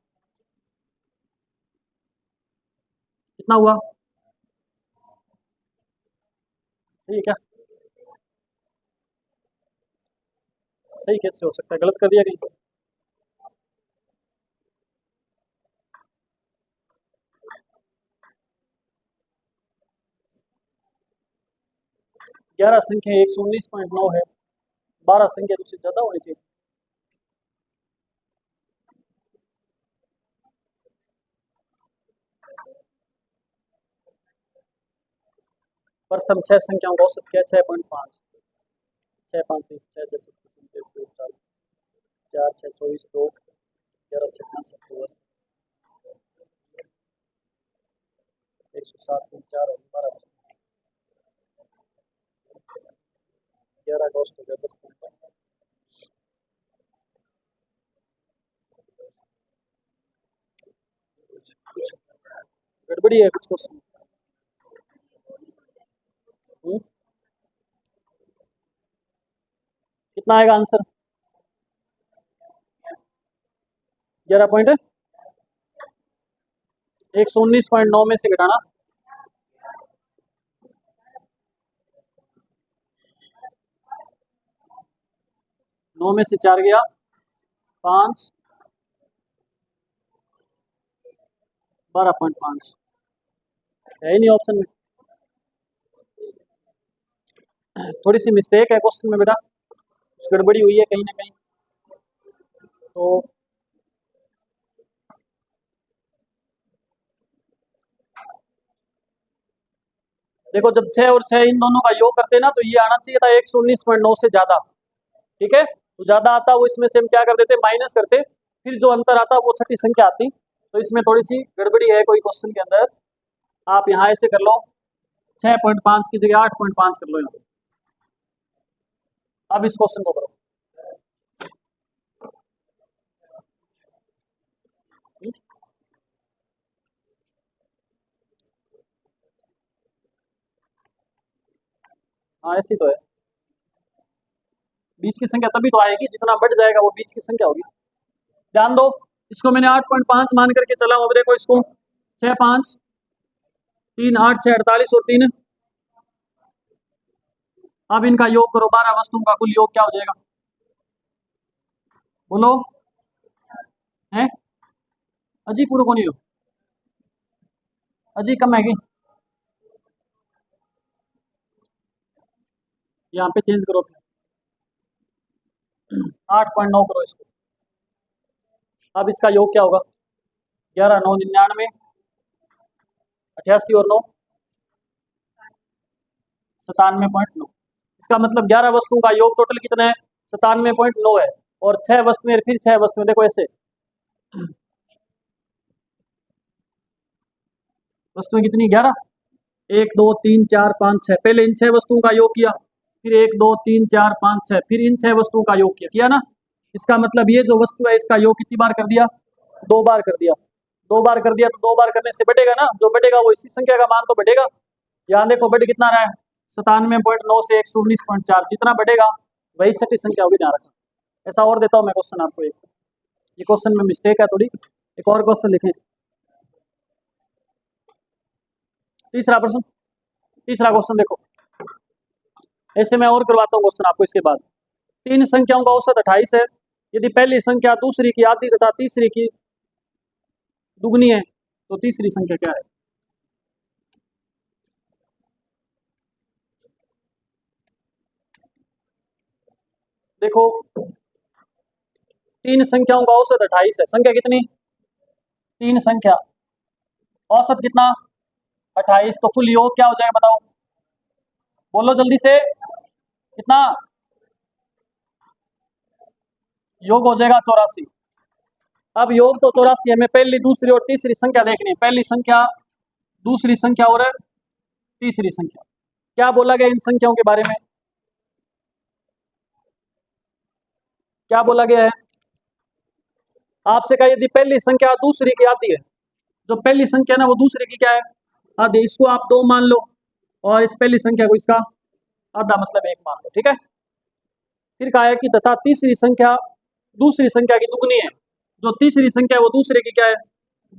कितना हुआ? सही है क्या? सही कैसे हो सकता है? गलत कर दिया कहीं? ग्यारह संख्या 119.9 है, 12 संख्या दूसरी ज्यादा होनी चाहिए। प्रथम 6 संख्याओं का औसत क्या है? 6.5। 6 5 6 6 4 6 24 2 11 6 66 107 4 और 12 11 अगस्त हो गया 10 कुछ गड़बड़ी है कुछ क्वेश्चन। कितना आएगा आंसर? 11.119.9 में से घटाना 9 में से 4 गया 5, 12.5 है ही नहीं ऑप्शन में। थोड़ी सी मिस्टेक है क्वेश्चन में बेटा, कुछ गड़बड़ी हुई है कहीं ना कहीं। तो देखो जब 6 और 6 इन दोनों का योग करते ना तो ये आना चाहिए था 119.9 से ज्यादा। ठीक है, तो ज्यादा आता वो इसमें से हम क्या कर देते? माइनस करते, फिर जो अंतर आता वो छठी संख्या आती। तो इसमें थोड़ी सी गड़बड़ी है कोई क्वेश्चन के अंदर। आप यहाँ ऐसे कर लो, 6.5 की जगह 8.5 कर लो यहाँ। अब इस क्वेश्चन को करो। हाँ ऐसी तो है, बीच की संख्या तभी तो आएगी जितना बढ़ जाएगा वो बीच की संख्या होगी। ध्यान दो, इसको मैंने 8.5 मान करके चला हूं। अब देखो इसको 6 5 3 8 6 48 और 3। अब इनका योग करो, 12 वस्तुओं का कुल योग क्या हो जाएगा? बोलो। है अजी पूरा को नहीं हो, अजी कम है कि? यहाँ पे चेंज करो, 8.9 करो इसको। अब इसका योग क्या होगा? 11 9 99 88 और 9 97.9। इसका मतलब 11 वस्तुओं का योग टोटल कितना है? 97.9 है। और 6 वस्तुएं, फिर 6 वस्तुएं, देखो ऐसे वस्तुएं कितनी? 11, 1 2 3 4 5 6। पहले इन 6 वस्तुओं का योग किया, फिर 1 2 3 4 5 6, फिर इन 6 वस्तुओं का योग किया ना। इसका मतलब ये जो वस्तु है इसका योग कितनी बार कर दिया? 2 बार कर दिया। 2 बार कर दिया तो 2 बार करने से बढ़ेगा ना, जो बढ़ेगा वो इसी संख्या का मान तो बढ़ेगा। यहाँ देखो बढ़ कितना रहा है? 97.9 से 119.4, जितना बढ़ेगा वही छठी संख्या होगी, ध्यान रखना। ऐसा और देता हूँ मैं क्वेश्चन आपको एक, ये क्वेश्चन में मिस्टेक है थोड़ी, एक और क्वेश्चन लिखें। तीसरा प्रश्न, तीसरा क्वेश्चन देखो, ऐसे मैं और करवाता हूँ क्वेश्चन आपको इसके बाद। 3 संख्याओं का औसत 28 है। यदि पहली संख्या दूसरी की आधी तथा तीसरी की दुगनी है तो तीसरी संख्या क्या है? देखो 3 संख्याओं का औसत 28 है। संख्या कितनी? 3 संख्या, औसत कितना? 28। तो कुल योग क्या हो जाएगा बताओ? बोलो जल्दी से, कितना योग हो जाएगा? 84। अब योग तो 84 है, हमें पहली दूसरी और तीसरी संख्या देखनी है। पहली संख्या, दूसरी संख्या और तीसरी संख्या। क्या बोला गया इन संख्याओं के बारे में? क्या बोला गया है आपसे? कहा यदि पहली संख्या दूसरी की आधी है, जो पहली संख्या ना वो दूसरे की क्या है? आधी। इसको आप 2 मान लो और इस पहली संख्या को इसका आधा मतलब 1 मान लो, ठीक है। फिर कहा है कि तथा तीसरी संख्या दूसरी संख्या की दुगनी है। जो तीसरी संख्या है वो दूसरे की क्या है,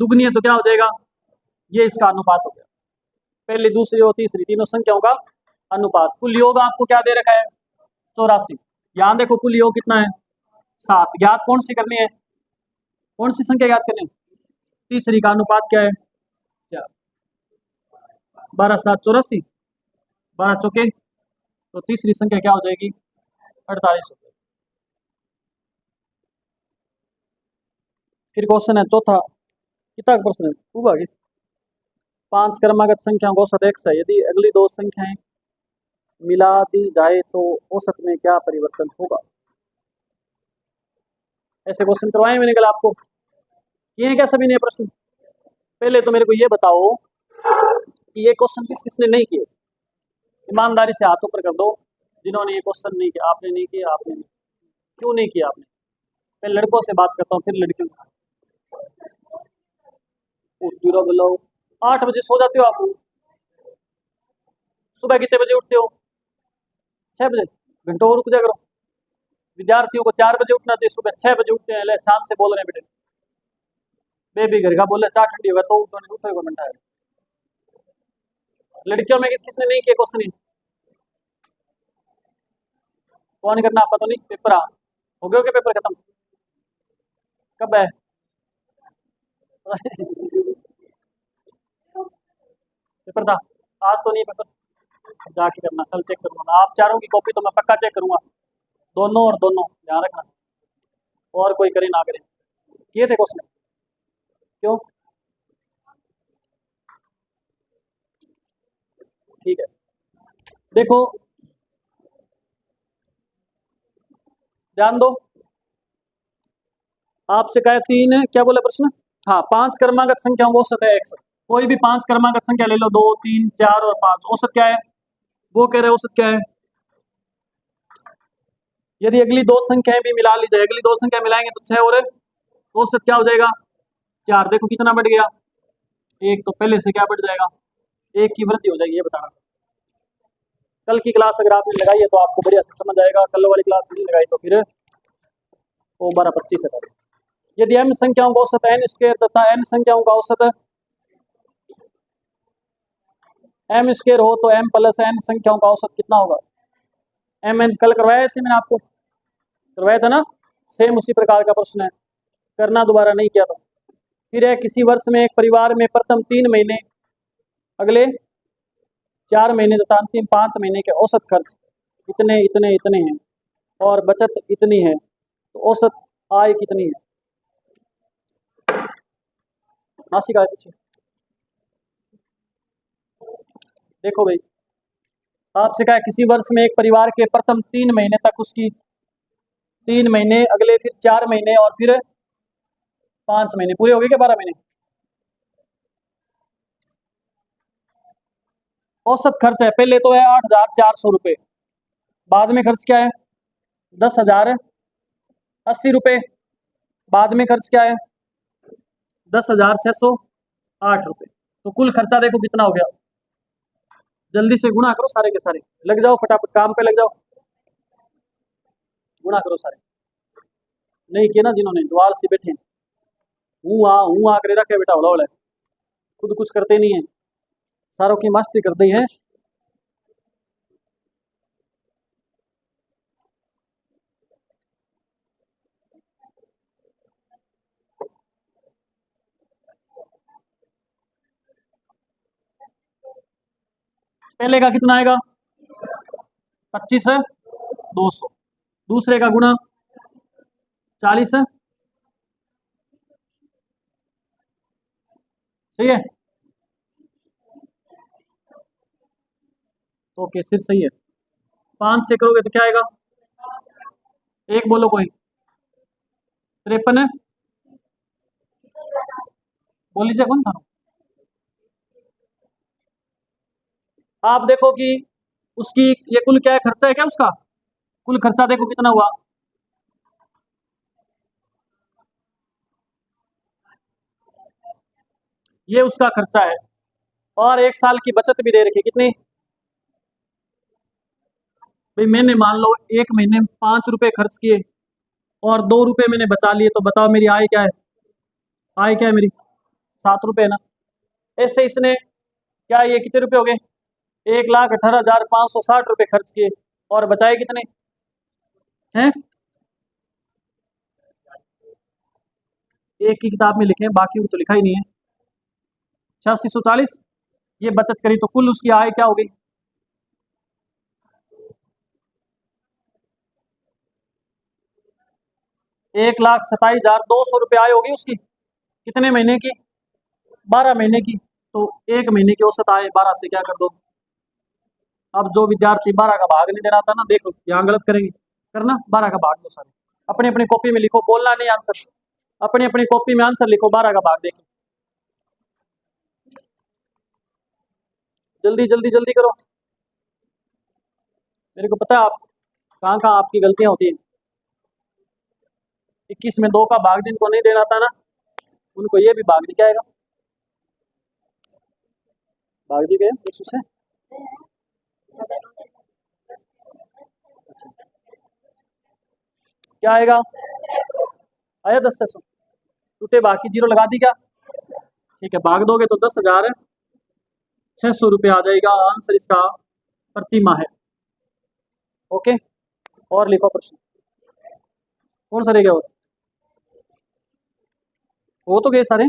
दुगनी है, तो क्या हो जाएगा, ये इसका अनुपात हो गया। पहली दूसरी और तीसरी तीनों संख्याओं का अनुपात। कुल योग आपको क्या दे रखा है, 84। यहाँ देखो कुल योग कितना है, 7। ज्ञात कौन सी करनी है, कौन सी संख्या ज्ञात करनी है, तीसरी का अनुपात क्या है, 4। 12 7 84, 12 चौके, तो तीसरी संख्या क्या हो जाएगी, 48 हो जाएगी। फिर क्वेश्चन है चौथा, कितना प्रश्न है होगा ये, 5 क्रमागत संख्याओं का औसत x है, यदि अगली दो संख्याएं मिला दी जाए तो औसत में क्या परिवर्तन होगा। ऐसे क्वेश्चन करवाए मैंने कल आपको, किए क्या सभी ने प्रश्न। पहले तो मेरे को ये बताओ कि ये क्वेश्चन किस किसने नहीं किए, ईमानदारी से हाथ ऊपर कर दो जिन्होंने ये क्वेश्चन नहीं किया। आपने नहीं किया, आपने नहीं, क्यों नहीं किया आपने। पहले लड़कों से बात करता हूँ फिर लड़कियों से। बोलो 8 बजे सो जाते हो आप, सुबह कितने बजे उठते हो, 6 बजे, घंटों और रुक जा करो। विद्यार्थियों को 4 बजे उठना चाहिए, सुबह 6 बजे उठते हैं। ले शाम से बोल रहे हैं बेटे, बेबी घर का बोले चाय ठंडी होगा तो उठो घंटा है। लड़कियों में किस किसने नहीं किया क्वेश्चन, कौन करना पता नहीं। पेपर हो गया, क्या पेपर खत्म कब है पेपर था आज तो नहीं, पेपर जाके करना, कल चेक करूंगा। आप चारों की कॉपी तो मैं पक्का चेक करूंगा, दोनों और दोनों, ध्यान रखना। और कोई करे ना करे, किए थे क्वेश्चन, क्यों, ठीक है। देखो ध्यान दो, आपसे कहा 3 क्या बोला प्रश्न, हाँ 5 क्रमागत संख्याओं का औसत है x। कोई भी 5 क्रमागत संख्या ले लो, 2 3 4 और 5, औसत क्या है, वो कह रहे औसत क्या है। यदि अगली दो संख्याएं भी मिला ली जाए, अगली दो संख्या मिलाएंगे तो 6 और औसत क्या हो जाएगा 4। देखो कितना बढ़ गया, 1 तो पहले से क्या बढ़ जाएगा, 1 की वृद्धि हो जाएगी। ये बताना, कल की क्लास अगर आपने लगाई है तो आपको बढ़िया से समझ आएगा, कल वाली क्लास नहीं लगाई तो फिर वो 12 25 है। यदि m संख्याओं का औसत n स्क्वायर तथा n संख्याओं का औसत m स्क्वायर हो तो m प्लस n संख्याओं का औसत कितना होगा। m n कल करवाया ऐसे मैंने आपको, करवाया था ना, सेम उसी प्रकार का प्रश्न है, करना दोबारा नहीं किया था। फिर है किसी वर्ष में एक परिवार में प्रथम 3 महीने, अगले 4 महीने तथा अंतिम 5 महीने के औसत खर्च इतने इतने इतने हैं और बचत इतनी है, तो औसत आय कितनी है। मासिक आय पूछिए। देखो भाई, आपसे कहा किसी वर्ष में एक परिवार के प्रथम 3 महीने तक उसकी 3 महीने, अगले फिर 4 महीने और फिर 5 महीने, पूरे हो गए क्या 12 महीने। औसत खर्च है, पहले तो है 8,400 रुपये, बाद में खर्च क्या है 10,080 रुपये, बाद में खर्च क्या है 10,608 रुपये। तो कुल खर्चा देखो कितना हो गया, जल्दी से गुणा करो सारे के सारे, लग जाओ फटाफट काम पे लग जाओ, गुणा करो सारे। नहीं किया ना जिन्होंने, द्वार से बैठे हूँ आकर रखे बेटा, होला होला खुद कुछ करते नहीं है, सारों की मस्ती कर दी है। पहले का कितना आएगा 25,200, दूसरे का गुणा 40, सही है, ओके सिर्फ सही है। 5 से करोगे तो क्या आएगा, एक बोलो कोई, 53 बोल लीजिए कौन था। आप देखो कि उसकी ये कुल क्या है, खर्चा है क्या उसका, कुल खर्चा देखो कितना हुआ, ये उसका खर्चा है, और 1 साल की बचत भी दे रखी कितनी भाई मैंने मान लो 1 महीने में 5 रुपये खर्च किए और 2 रुपये मैंने बचा लिए, तो बताओ मेरी आय क्या है? आय क्या है मेरी? 7 रुपये ना। ऐसे इसने क्या, ये कितने रुपए हो गए? 1,18,560 रुपये खर्च किए और बचाए कितने हैं? एक की किताब में लिखे, बाकी तो लिखा ही नहीं है। 8640 ये बचत करी, तो कुल उसकी आय क्या हो गई? 1,27,200 रुपये आय होगी उसकी। कितने महीने की? 12 महीने की। तो 1 महीने की औसत आय 12 से क्या कर दो। अब जो विद्यार्थी 12 का भाग नहीं दे रहा था ना, देखो यहाँ गलत करेंगे, करना 12 का भाग दो सारे। अपनी अपनी कॉपी में लिखो, बोलना नहीं आंसर। अपनी अपनी कॉपी में आंसर लिखो, 12 का भाग देखो। जल्दी जल्दी जल्दी करो, मेरे को पता है आप कहाँ कहाँ आपकी गलतियाँ होती हैं। 21 में 2 का भाग जिनको नहीं देना था ना, उनको ये भी भाग नहीं आएगा। भाग दी गए 100 से। क्या आएगा? आया 10 से 100। टूटे भाग की जीरो लगा दी क्या? ठीक है, भाग दोगे तो 10,600 रुपये आ जाएगा आंसर इसका प्रति माह है। ओके, और लिखो प्रश्न। कौन सा रह गया? वो तो गए सारे।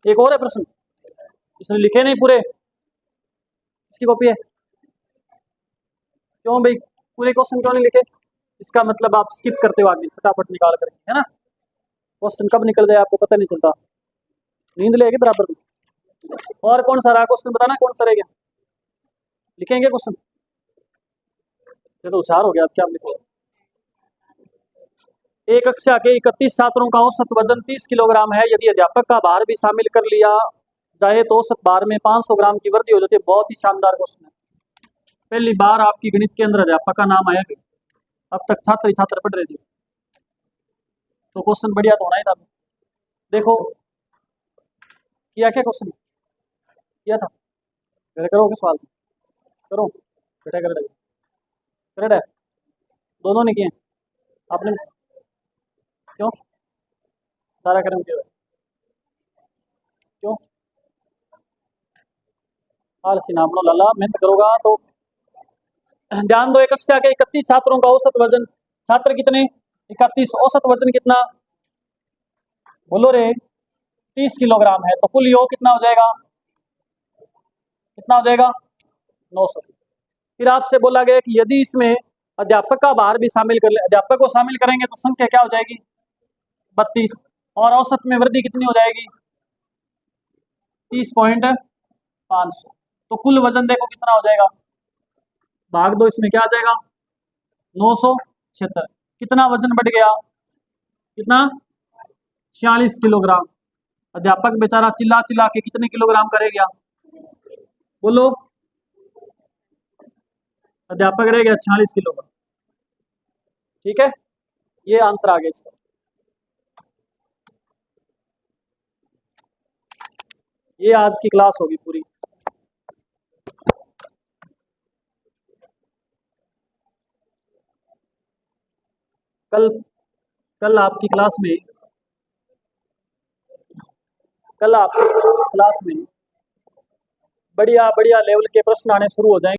एक और है प्रश्न, इसने लिखे नहीं पूरे, इसकी कॉपी है। क्यों भाई पूरे क्वेश्चन क्यों नहीं लिखे? इसका मतलब आप स्किप करते हो आगे, फटाफट निकाल करके, है ना। क्वेश्चन कब निकल जाए आपको पता नहीं चलता, नींद लेगी बराबर में। और कौन सा रहा क्वेश्चन, बताना कौन सा रह गया? लिखेंगे क्वेश्चन? ये तो होशियार हो गया, अब क्या लिखो। एक कक्षा के 31 छात्रों का औसत वजन 30 किलोग्राम है। यदि अध्यापक का भार भी शामिल कर लिया जाए तो औसत भार में 500 ग्राम की वृद्धि हो जाती है। बहुत ही शानदार क्वेश्चन है। पहली बार आपकी गणित के अंदर अध्यापक का नाम आया कि अब तक छात्र ही छात्र पढ़ रहे थे, तो क्वेश्चन बढ़िया तो होना ही था। देखो किया क्या क्वेश्चन किया था, मेरे करोगे सवाल करो बेटा, कर है दोनों ने किए आपने, क्यों सारा कर्म किया? क्यों आलसी ना बनो लाला, मेहनत करोगा तो। ध्यान दो, एक कक्षा के 31 छात्रों का औसत वजन, छात्र कितने? 31, औसत वजन कितना बोलो रे? 30 किलोग्राम है, तो कुल योग कितना हो जाएगा? कितना हो जाएगा? 900। फिर आपसे बोला गया कि यदि इसमें अध्यापक का भार भी शामिल कर ले, अध्यापक को शामिल करेंगे तो संख्या क्या हो जाएगी? 32। और औसत में वृद्धि कितनी हो जाएगी? 30.500। तो कुल वजन देखो कितना हो जाएगा, भाग दो, इसमें क्या आ जाएगा? 976। कितना वजन बढ़ गया? कितना? 46 किलोग्राम। अध्यापक बेचारा चिल्ला चिल्ला के कितने किलोग्राम करे गया बोलो? अध्यापक रह गया 46 किलोग्राम। ठीक है, ये आंसर आ गया इसका। ये आज की क्लास होगी पूरी। कल कल आपकी क्लास में बढ़िया बढ़िया लेवल के प्रश्न आने शुरू हो जाएंगे।